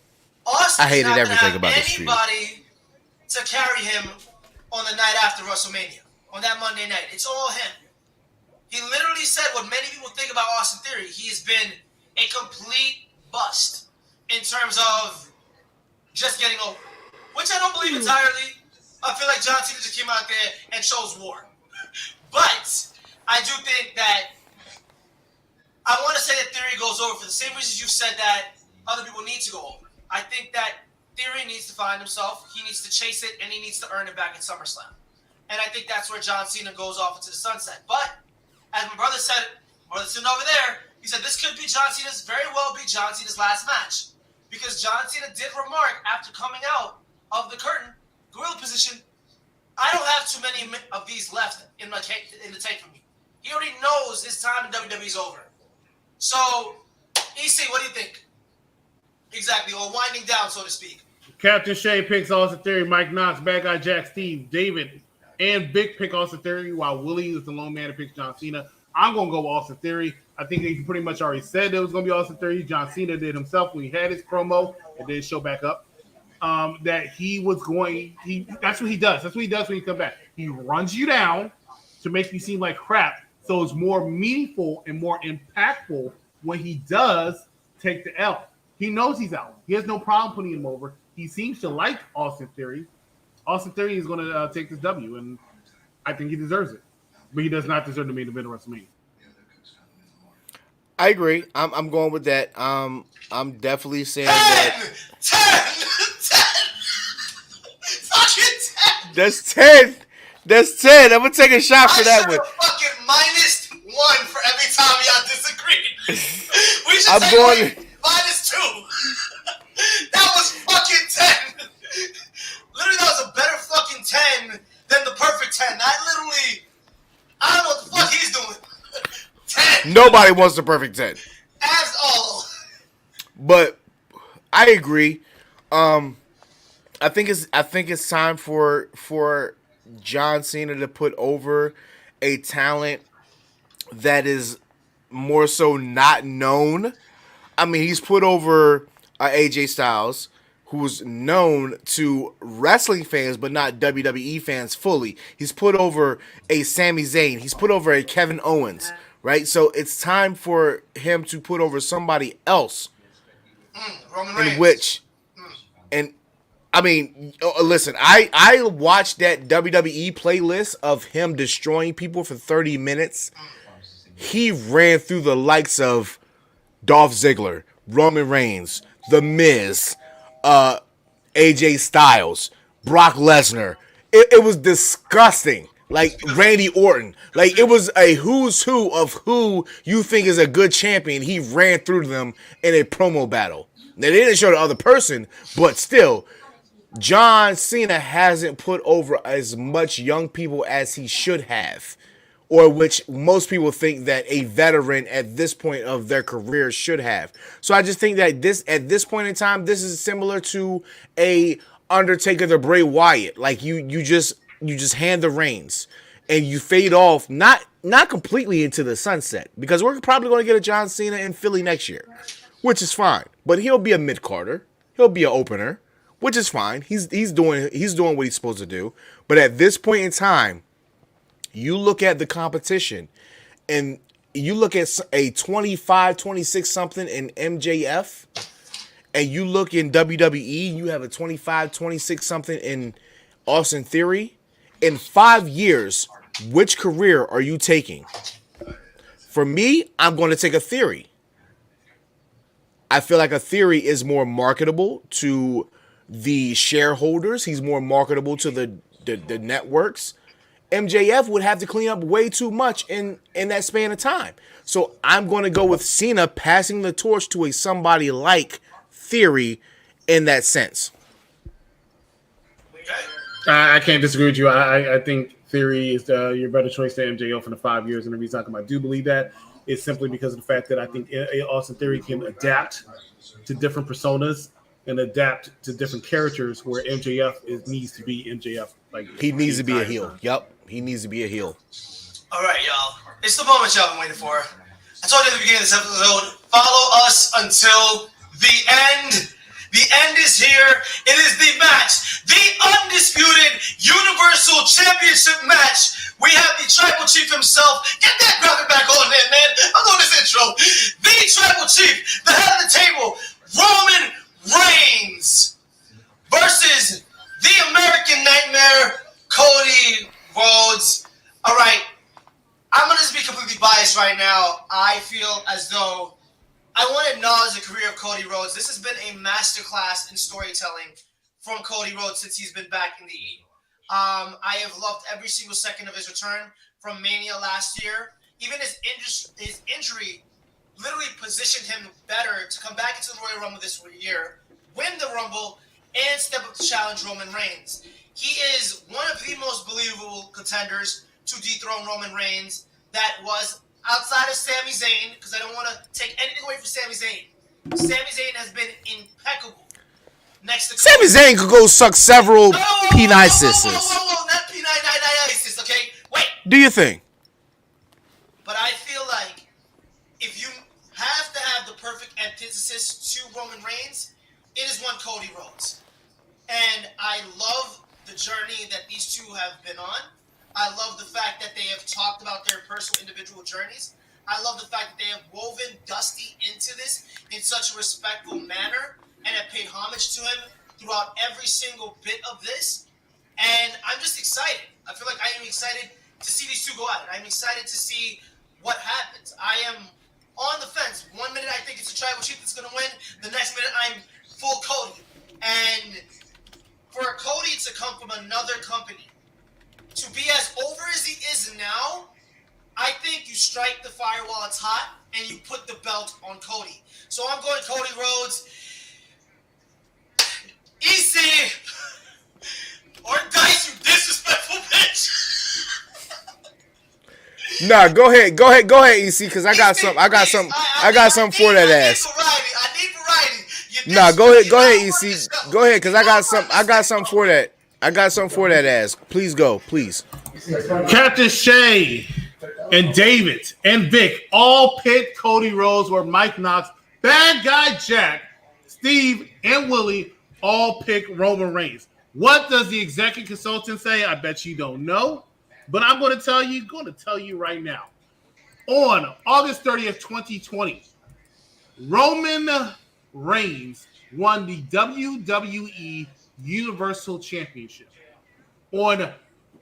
Austin I hated everything about this. Anybody to carry him on the night after WrestleMania, on that Monday night. It's all him. He literally said what many people think about Austin Theory. He's been a complete bust in terms of just getting over, which I don't believe entirely. I feel like John Cena just came out there and chose war. But I do think that I want to say that Theory goes over for the same reasons you said that other people need to go over. I think that Theory needs to find himself. He needs to chase it, and he needs to earn it back at SummerSlam. And I think that's where John Cena goes off into the sunset. But, as my brother said sitting over there, he said this could be very well be John Cena's last match. Because John Cena did remark after coming out of the curtain, gorilla position, I don't have too many of these left in the tank for me. He already knows his time in WWE's over. So, EC, what do you think? Exactly, or winding down, so to speak. Captain Shay picks Austin Theory, Mike Knox, Bad Guy Jack, Steve, David, and Vic pick Austin Theory, while Willie is the lone man that picks John Cena. I'm going to go with Austin Theory. I think he pretty much already said it was going to be Austin Theory. John Cena did himself when he had his promo and then show back up. That he was going, that's what he does. That's what he does when he comes back. He runs you down to make you seem like crap. So it's more meaningful and more impactful when he does take the L. He knows he's out. He has no problem putting him over. He seems to like Austin Theory. Austin Theory is going to take this W, and I think he deserves it. But he does not deserve to be the main event of WrestleMania. I agree. I'm going with that. I'm definitely saying 10! that. 10! Fucking 10! That's 10. That's 10. I'm gonna take a shot for that one. Fucking -1 for every time y'all disagree. We should I'm take going -2. That was fucking 10. Literally, that was a better fucking 10 than the perfect 10. I don't know what the fuck he's doing. 10. Nobody wants the perfect 10. As all. But I agree. I think it's time for John Cena to put over a talent that is more so not known. I mean, he's put over AJ Styles, who's known to wrestling fans but not WWE fans fully. He's put over a Sami Zayn. He's put over a Kevin Owens, right? So it's time for him to put over somebody else. Roman Reigns. In which, and I mean, listen, I watched that WWE playlist of him destroying people for 30 minutes. He ran through the likes of Dolph Ziggler, Roman Reigns, The Miz, AJ Styles, Brock Lesnar. It was disgusting. Like Randy Orton. Like it was a who's who of who you think is a good champion. He ran through them in a promo battle. Now, they didn't show the other person, but still, John Cena hasn't put over as much young people as he should have, or which most people think that a veteran at this point of their career should have. So I just think that at this point in time, this is similar to a Undertaker to Bray Wyatt. Like you just hand the reins and you fade off, not completely into the sunset, because we're probably going to get a John Cena in Philly next year, which is fine. But he'll be a mid-carder. He'll be an opener, which is fine. He's doing what he's supposed to do. But at this point in time, you look at the competition and you look at a 25, 26 something in MJF, and you look in WWE, you have a 25, 26 something in Austin Theory. In 5 years, which career are you taking? For me, I'm going to take a Theory. I feel like a Theory is more marketable to the shareholders. He's more marketable to the networks. MJF would have to clean up way too much in that span of time. So I'm going to go with Cena passing the torch to a somebody like Theory in that sense. I can't disagree with you. I think Theory is your better choice than MJF in the 5 years. And the reason I do believe that is simply because of the fact that I think Austin Theory can adapt to different personas and adapt to different characters, where MJF needs to be MJF. Like he needs to be a heel. Yep, he needs to be a heel. All right, y'all. It's the moment y'all been waiting for. I told you at the beginning of this episode, follow us until the end. The end is here. It is the match. The undisputed Universal Championship match. We have the Tribal Chief himself. Get that graphic back on there, man. I'm on this intro. The Tribal Chief, the head of the table, Roman Reigns, versus the American Nightmare, Cody Rhodes. All right. I'm going to just be completely biased right now. I feel as though I want to acknowledge the career of Cody Rhodes. This has been a masterclass in storytelling from Cody Rhodes since he's been back in the E. I have loved every single second of his return from Mania last year. Even his injury literally positioned him better to come back into the Royal Rumble this year, win the Rumble, and step up to challenge Roman Reigns. He is one of the most believable contenders to dethrone Roman Reigns that was outside of Sami Zayn, because I don't want to take anything away from Sami Zayn. Sami Zayn has been impeccable. Next to Sami Zayn could go suck several P9 sisters. Whoa, not P9 sisters, okay? Wait. Do your thing. But I feel like if you have to have the perfect antithesis to Roman Reigns, it is one Cody Rhodes. And I love the journey that these two have been on. I love the fact that they have talked about their personal individual journeys. I love the fact that they have woven Dusty into this in such a respectful manner and have paid homage to him throughout every single bit of this. And I'm just excited. I feel like I am excited to see these two go at it. I'm excited to see what happens. I am on the fence. 1 minute I think it's a Tribal Chief that's going to win. The next minute I'm full Cody. And for Cody to come from another company to be as over as he is now, I think you strike the fire while it's hot and you put the belt on Cody. So I'm going Cody Rhodes. EC or dice, you disrespectful bitch. Nah, go ahead, EC, because I got something for that ass. I need variety. Nah, go ahead, EC. Go ahead, because I got something for that. I got something for that ass. Please go, please. Captain Shay and David and Vic all picked Cody Rhodes, where Mike Knox, Bad Guy Jack, Steve, and Willie all picked Roman Reigns. What does the executive consultant say? I bet you don't know, but I'm going to tell you right now. On August 30th, 2020, Roman Reigns won the WWE Universal Championship. On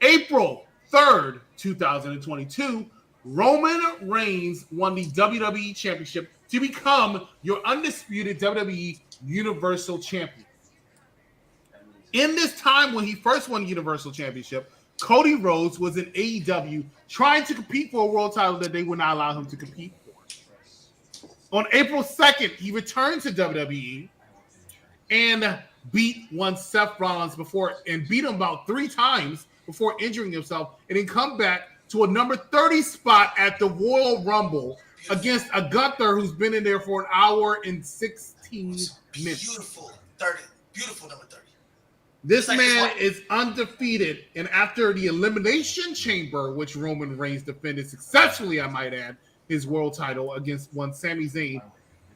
April 3rd, 2022, Roman Reigns won the WWE Championship to become your undisputed WWE Universal Champion. In this time when he first won the Universal Championship, Cody Rhodes was in AEW trying to compete for a world title that they would not allow him to compete for. On April 2nd, he returned to WWE and beat one Seth Rollins and beat him about 3 times before injuring himself, and then come back to a number 30 spot at the Royal Rumble against a Gunther who's been in there for an hour and 16 minutes. Beautiful 30. Beautiful number 30. This man is undefeated, and after the Elimination Chamber, which Roman Reigns defended successfully, I might add, his world title against one Sami Zayn,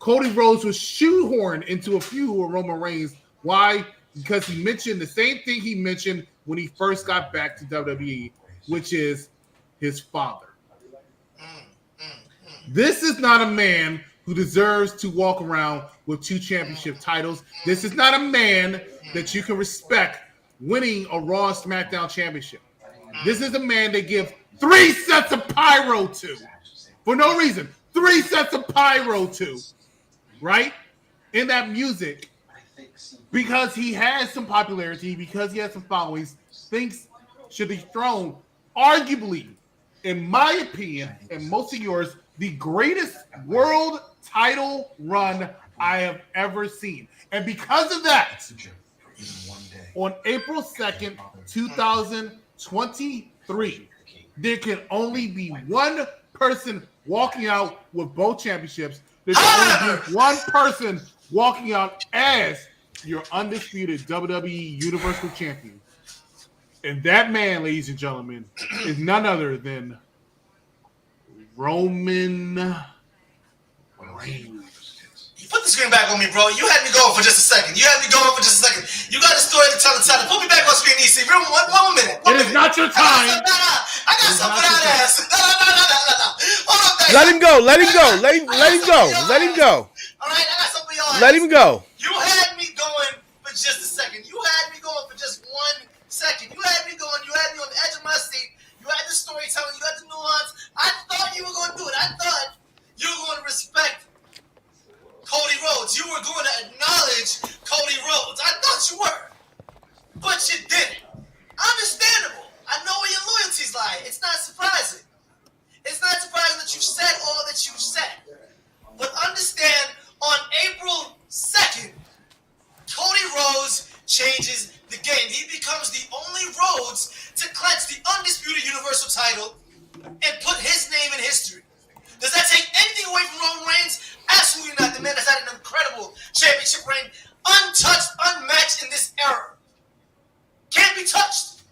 Cody Rhodes was shoehorned into a feud with Roman Reigns. Why? Because he mentioned the same thing he mentioned when he first got back to WWE, which is his father. This is not a man who deserves to walk around with 2 championship titles. This is not a man that you can respect winning a Raw and SmackDown championship. This is a man they give 3 sets of pyro to for no reason. 3 sets of pyro to, right? In that music, because he has some popularity, because he has some followings, thinks should be thrown, arguably, in my opinion, and most of yours, the greatest world title run I have ever seen. And because of that, on April 2nd, 2023, there can only be one person walking out with both championships. There can only be one person walking out as your undisputed WWE Universal Champion. And that man, ladies and gentlemen, is none other than Roman Reigns. You put the screen back on me, bro. You had me going for just a second. You got a story to tell the title. Put me back on screen, EC. One minute. It is not your time. I got something for that ass. No. Hold on, baby. Let him go. Let him go. Let him go. Let him go. All right, I got something for y'all. Let him go. You had me going for just a second. You had me going for just 1 second. You had me going. You had me on the edge of my seat. You had the storytelling. You had the nuance. I thought you were going to do it. I thought you were going to respect Cody Rhodes. You were going to acknowledge Cody Rhodes. I thought you were. But you didn't. Understandable. I know where your loyalties lie. It's not surprising. It's not surprising that you said all that you said. But understand, on April 2nd, Cody Rhodes changes the game. He becomes the only Rhodes to clinch the undisputed Universal title and put his name in history. Does that take anything away from Roman Reigns? Absolutely not. The man has had an incredible championship reign, untouched, unmatched in this era. Can't be touched.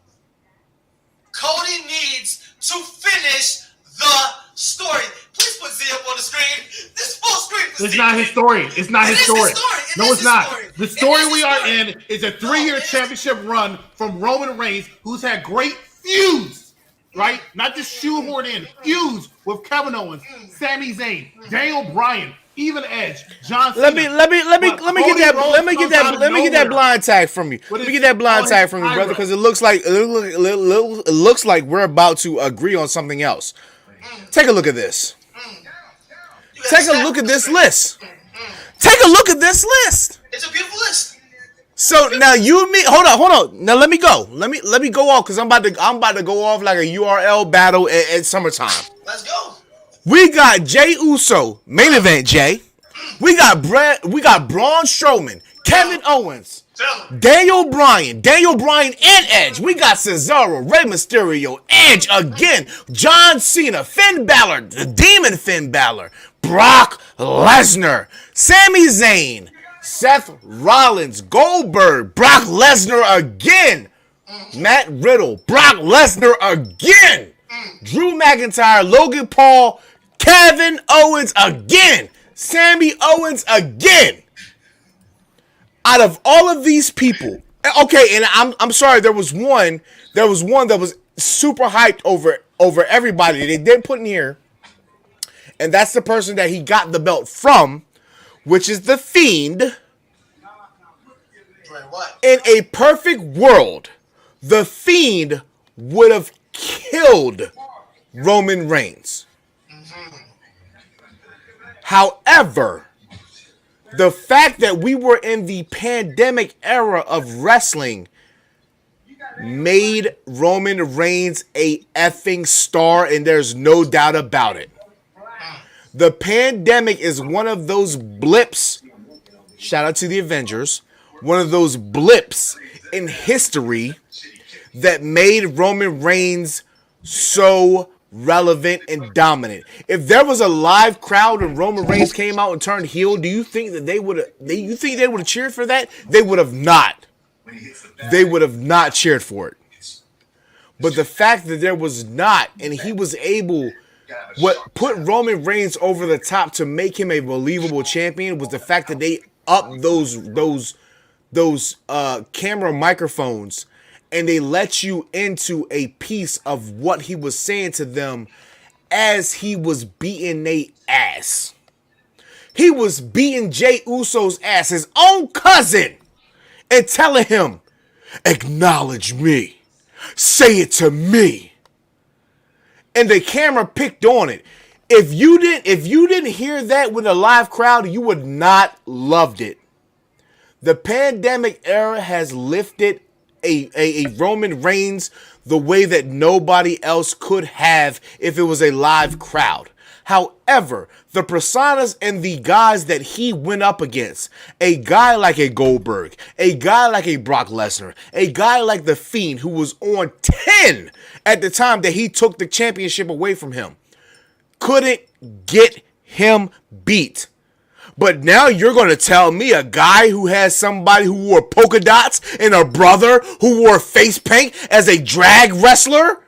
Cody needs to finish the story. Please put Z up on the screen. This full screen. It's not his story. It's not his story. No, it's not. The story we are in is a 3-year championship run from Roman Reigns, who's had great feuds, right? Not just shoehorned in feuds with Kevin Owens, Sami Zayn, Daniel Bryan, even Edge, John Cena. Let me get that blind tag from you. Let me get that blind tag from you, brother, because it looks like we're about to agree on something else. Take a look at this. Take a look at this list. Take a look at this list. It's a beautiful list. So now you and me, hold on. Now let me go. Let me go off because I'm about to go off like a URL battle at summertime. Let's go. We got Jey Uso, main event, Jay. We got Braun Strowman, Kevin Owens, Daniel Bryan and Edge. We got Cesaro, Rey Mysterio, Edge again, John Cena, Finn Balor, the Demon Finn Balor, Brock Lesnar, Sami Zayn, Seth Rollins, Goldberg, Brock Lesnar again, Matt Riddle, Brock Lesnar again, Drew McIntyre, Logan Paul, Kevin Owens again, Sami Owens again. Out of all of these people, okay, and I'm sorry, there was one that was super hyped over everybody. They didn't put in here, And that's the person that he got the belt from, which is The Fiend. Wait, what? In a perfect world, The Fiend would have killed Roman Reigns. However, the fact that we were in the pandemic era of wrestling made Roman Reigns a effing star, and there's no doubt about it. The pandemic is one of those blips, shout out to the Avengers, one of those blips in history that made Roman Reigns so relevant and dominant. If there was a live crowd and Roman Reigns came out and turned heel, do you think that they would have cheered for that? They would have not. They would have not cheered for it. But the fact that there was not, and he was able, what put Roman Reigns over the top to make him a believable champion was the fact that they upped those camera microphones, and they let you into a piece of what he was saying to them as he was beating their ass. He was beating Jey Uso's ass, his own cousin, and telling him, acknowledge me. Say it to me. And the camera picked on it. If you didn't hear that with a live crowd, you would not loved it. The pandemic era has lifted a Roman Reigns the way that nobody else could have if it was a live crowd. However, the personas and the guys that he went up against, a guy like a Goldberg, a guy like a Brock Lesnar, a guy like The Fiend who was on 10 at the time that he took the championship away from him, couldn't get him beat. But now you're going to tell me a guy who has somebody who wore polka dots and a brother who wore face paint as a drag wrestler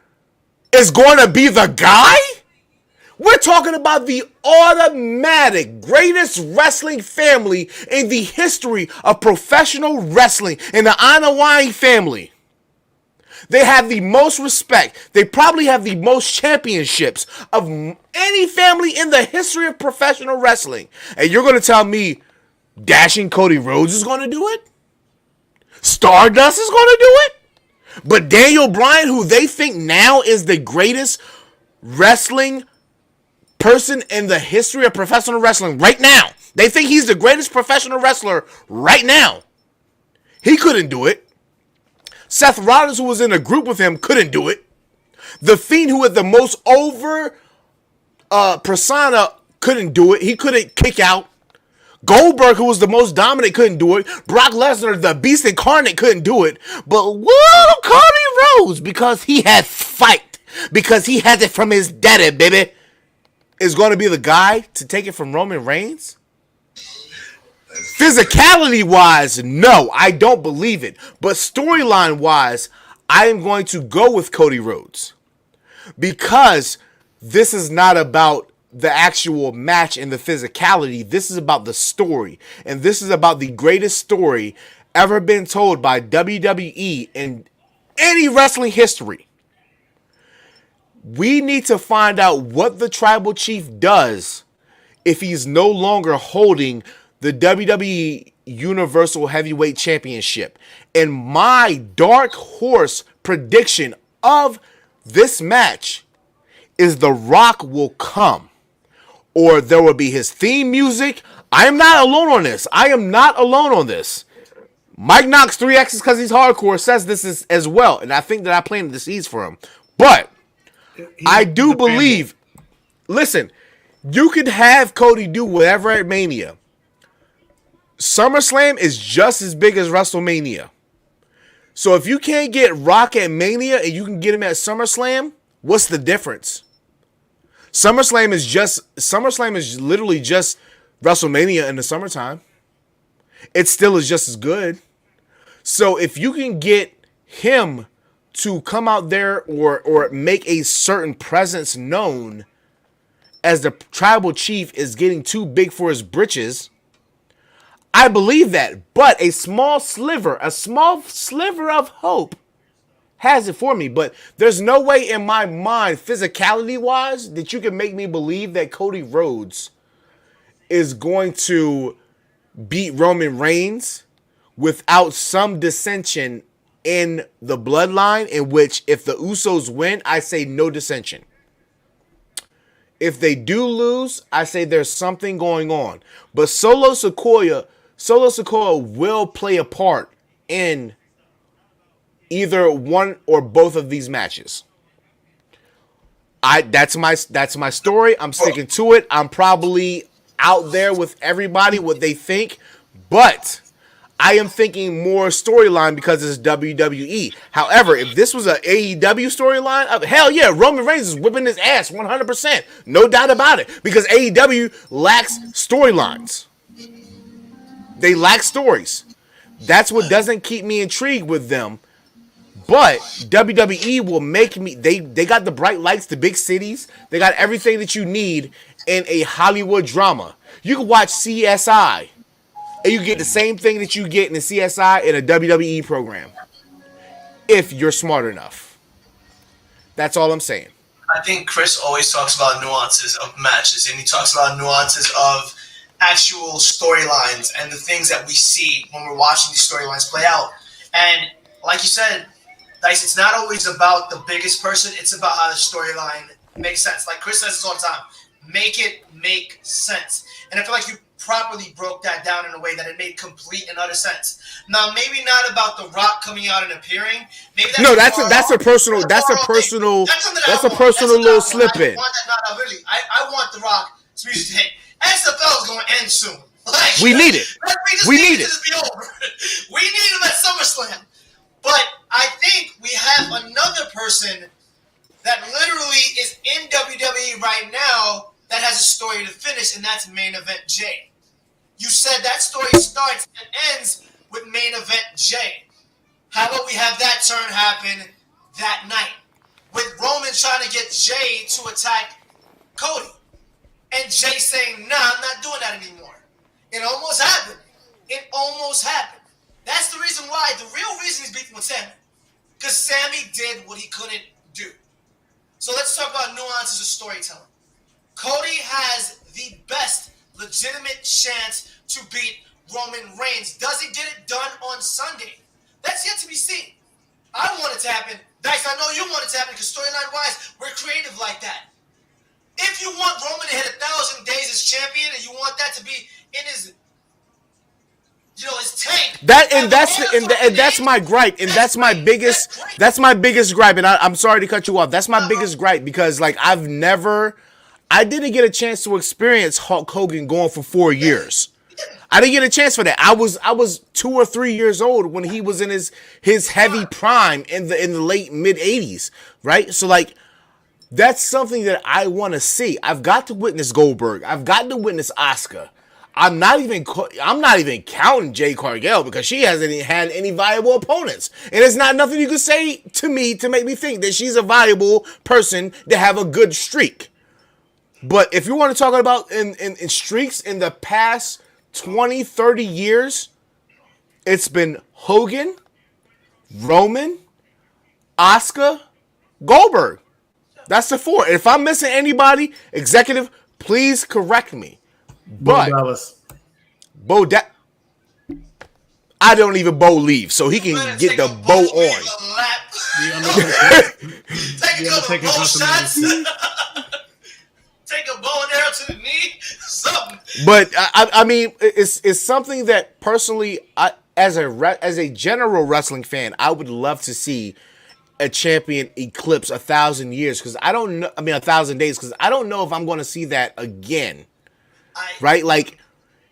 is going to be the guy? We're talking about the automatic greatest wrestling family in the history of professional wrestling in the Anawai family. They have the most respect. They probably have the most championships of any family in the history of professional wrestling. And you're going to tell me Dashing Cody Rhodes is going to do it? Stardust is going to do it? But Daniel Bryan, who they think now is the greatest wrestling person in the history of professional wrestling right now. They think he's the greatest professional wrestler right now. He couldn't do it. Seth Rollins, who was in a group with him, couldn't do it. The Fiend, who had the most over persona, couldn't do it. He couldn't kick out. Goldberg, who was the most dominant, couldn't do it. Brock Lesnar, the Beast Incarnate, couldn't do it. But little Cody Rhodes, because he had fight, because he had it from his daddy, baby, is going to be the guy to take it from Roman Reigns? Physicality-wise, no, I don't believe it. But storyline-wise, I am going to go with Cody Rhodes. Because this is not about the actual match and the physicality. This is about the story. And this is about the greatest story ever been told by WWE in any wrestling history. We need to find out what the Tribal Chief does if he's no longer holding the WWE Universal Heavyweight Championship. And my dark horse prediction of this match is The Rock will come, or there will be his theme music. I am not alone on this. I am not alone on this. Mike Knox 3X's because he's hardcore says this as well, and I think that I planted the seeds for him. But I do believe, listen, you could have Cody do whatever at Mania. SummerSlam is just as big as WrestleMania. So if you can't get Rock at Mania and you can get him at SummerSlam, what's the difference? SummerSlam is literally just WrestleMania in the summertime. It still is just as good. So if you can get him to come out there or make a certain presence known as the Tribal Chief is getting too big for his britches, I believe that. But a small sliver of hope has it for me. But there's no way in my mind, physicality-wise, that you can make me believe that Cody Rhodes is going to beat Roman Reigns without some dissension in the bloodline, in which if the Usos win, I say no dissension. If they do lose, I say there's something going on. But Solo Sikoa will play a part in either one or both of these matches. That's my story. I'm sticking to it. I'm probably out there with everybody what they think, but I am thinking more storyline because it's WWE. However, if this was an AEW storyline, hell yeah, Roman Reigns is whipping his ass 100%. No doubt about it. Because AEW lacks storylines. They lack stories. That's what doesn't keep me intrigued with them. But WWE will make me... They got the bright lights, the big cities. They got everything that you need in a Hollywood drama. You can watch CSI. And you get the same thing that you get in the CSI in a WWE program. If you're smart enough. That's all I'm saying. I think Chris always talks about nuances of matches. And he talks about nuances of actual storylines and the things that we see when we're watching these storylines play out. And like you said, Dice, it's not always about the biggest person. It's about how the storyline makes sense. Like Chris says this all the time. Make it make sense. And I feel like you properly broke that down in a way that it made complete and utter sense. Now, maybe not about The Rock coming out and appearing. Maybe that's a personal little slip in. I want The Rock to be hit. XFL is going to end soon. Like, we need it. We need it. Be over. We need him at SummerSlam. But I think we have another person that literally is in WWE right now that has a story to finish, and that's Main Event Jay. You said that story starts and ends with Main Event Jay. How about we have that turn happen that night? With Roman trying to get Jay to attack Cody. And Jay saying, nah, I'm not doing that anymore. It almost happened. That's the reason why. The real reason he's beefing with Sami. Because Sami did what he couldn't do. So let's talk about nuances of storytelling. Cody has the best legitimate chance to beat Roman Reigns. Does he get it done on Sunday? That's yet to be seen. I want it to happen. Dice, I know you want it to happen because storyline-wise, we're creative like that. If you want Roman to hit 1,000 days as champion and you want that to be in his, his tank. That's my gripe, and that's my biggest gripe. And I'm sorry to cut you off. That's my biggest gripe because I didn't get a chance to experience Hulk Hogan going for 4 years. I didn't get a chance for that. I was 2 or 3 years old when he was in his heavy prime in the late mid 80s, right? So like that's something that I want to see. I've got to witness Goldberg. I've got to witness Asuka. I'm not even counting Jade Cargill because she hasn't had any viable opponents. And there's not nothing you can say to me to make me think that she's a viable person to have a good streak. But if you want to talk about in streaks in the past 20, 30 years, it's been Hogan, Roman, Asuka, Goldberg. That's the 4. If I'm missing anybody, executive, please correct me. But Bo Dallas. I don't even Bo leave, so he can get the Bo on. Take a Bo shots. Take a bow and arrow to the knee. Something. But I mean, it's something that personally, as a general wrestling fan, I would love to see a champion eclipse 1,000 years because I don't know. I mean, 1,000 days because I don't know if I'm going to see that again. Right? Like,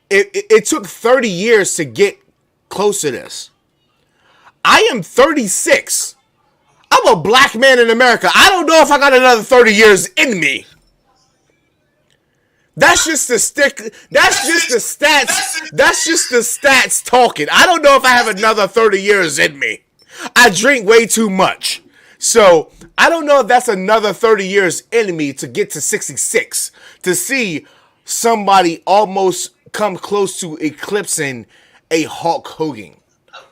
it took 30 years to get close to this. I am 36. I'm a black man in America. I don't know if I got another 30 years in me. That's just the stick. That's just the stats. That's just the stats talking. I don't know if I have another 30 years in me. I drink way too much. So I don't know if that's another 30 years in me to get to 66 to see somebody almost come close to eclipsing a Hulk Hogan.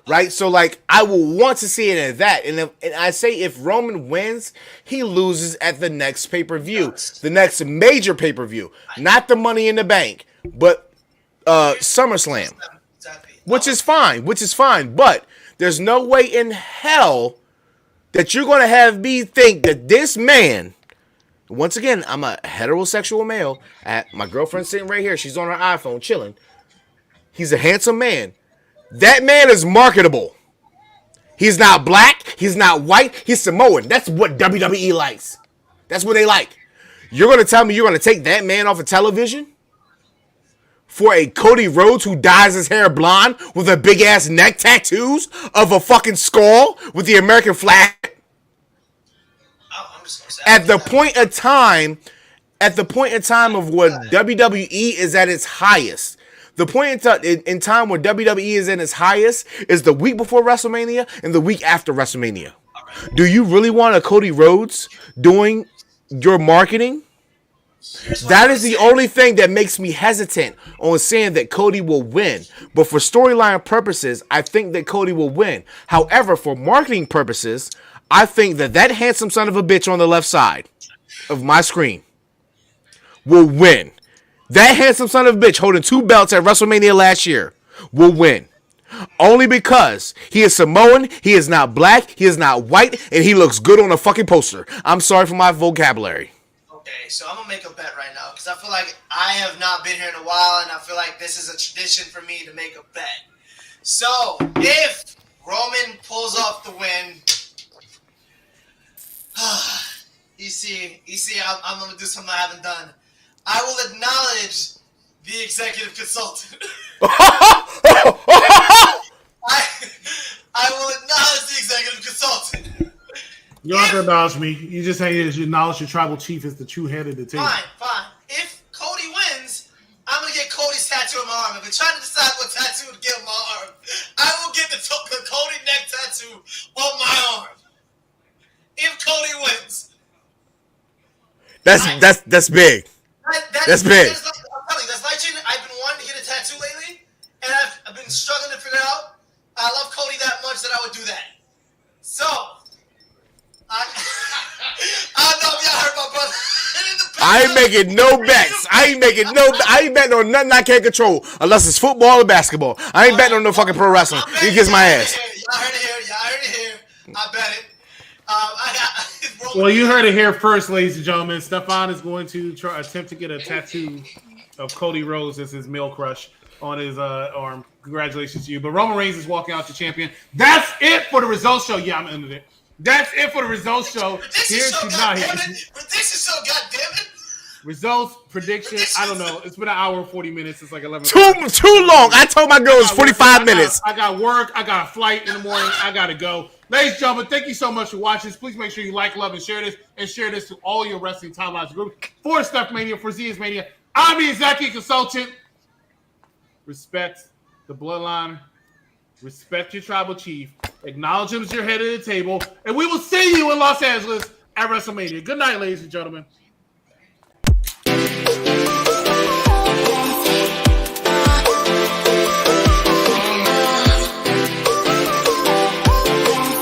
right? So like I will want to see it at that. And I say if Roman wins, he loses at the next pay-per-view, the next major pay-per-view, not the Money in the Bank, but SummerSlam, which is fine. But there's no way in hell that you're gonna have me think that this man. Once again, I'm a heterosexual male. My girlfriend's sitting right here. She's on her iPhone chilling. He's a handsome man. That man is marketable. He's not black. He's not white. He's Samoan. That's what WWE likes. That's what they like. You're going to tell me you're going to take that man off of television for a Cody Rhodes who dyes his hair blonde with a big-ass neck tattoos of a fucking skull with the American flag? At the point of time of what WWE is at its highest, the point in time where WWE is in its highest is the week before WrestleMania and the week after WrestleMania. Do you really want a Cody Rhodes doing your marketing? That is the only thing that makes me hesitant on saying that Cody will win. But for storyline purposes, I think that Cody will win. However, for marketing purposes, I think that handsome son of a bitch on the left side of my screen will win. That handsome son of a bitch holding 2 belts at WrestleMania last year will win. Only because he is Samoan, he is not black, he is not white, and he looks good on a fucking poster. I'm sorry for my vocabulary. Okay, so I'm going to make a bet right now because I feel like I have not been here in a while and I feel like this is a tradition for me to make a bet. So, if Roman pulls off the win, you see, I'm going to do something I haven't done. I will acknowledge the executive consultant. I will acknowledge the executive consultant. You don't have to acknowledge me. You just say you acknowledge your tribal chief is the true head of the team. Fine. If Cody wins, I'm going to get Cody's tattoo on my arm. I've been trying to decide what tattoo to get on my arm. I will get the Cody neck tattoo on my arm. If Cody wins. That's big. That's big. I'm telling you, that's life changing. I've been wanting to get a tattoo lately, and I've been struggling to figure out. I love Cody that much that I would do that. So, I don't know if y'all heard my brother. I ain't making no bets. I ain't betting on nothing I can't control unless it's football or basketball. I ain't betting on no fucking pro wrestling. He gets my ass. Y'all heard it here. I bet it. Well, you heard it here first, ladies and gentlemen. Stefan is going to attempt to get a tattoo of Cody Rhodes as his male crush on his arm. Congratulations to you. But Roman Reigns is walking out the champion. That's it for the results show. Yeah, I'm ending it. That's it for the results show. Prediction show, goddammit. Results, predictions. I don't know. It's been an hour and 40 minutes. It's like 11. Too long. I told my girl it's 45 minutes. I got work. I got a flight in the morning. I got to go. Ladies and gentlemen, thank you so much for watching. Please make sure you like, love, and share this. And share this to all your wrestling timelines group. For Stuffmania, for Zia's Mania, I'm the executive consultant. Respect the bloodline. Respect your tribal chief. Acknowledge him as your head of the table. And we will see you in Los Angeles at WrestleMania. Good night, ladies and gentlemen.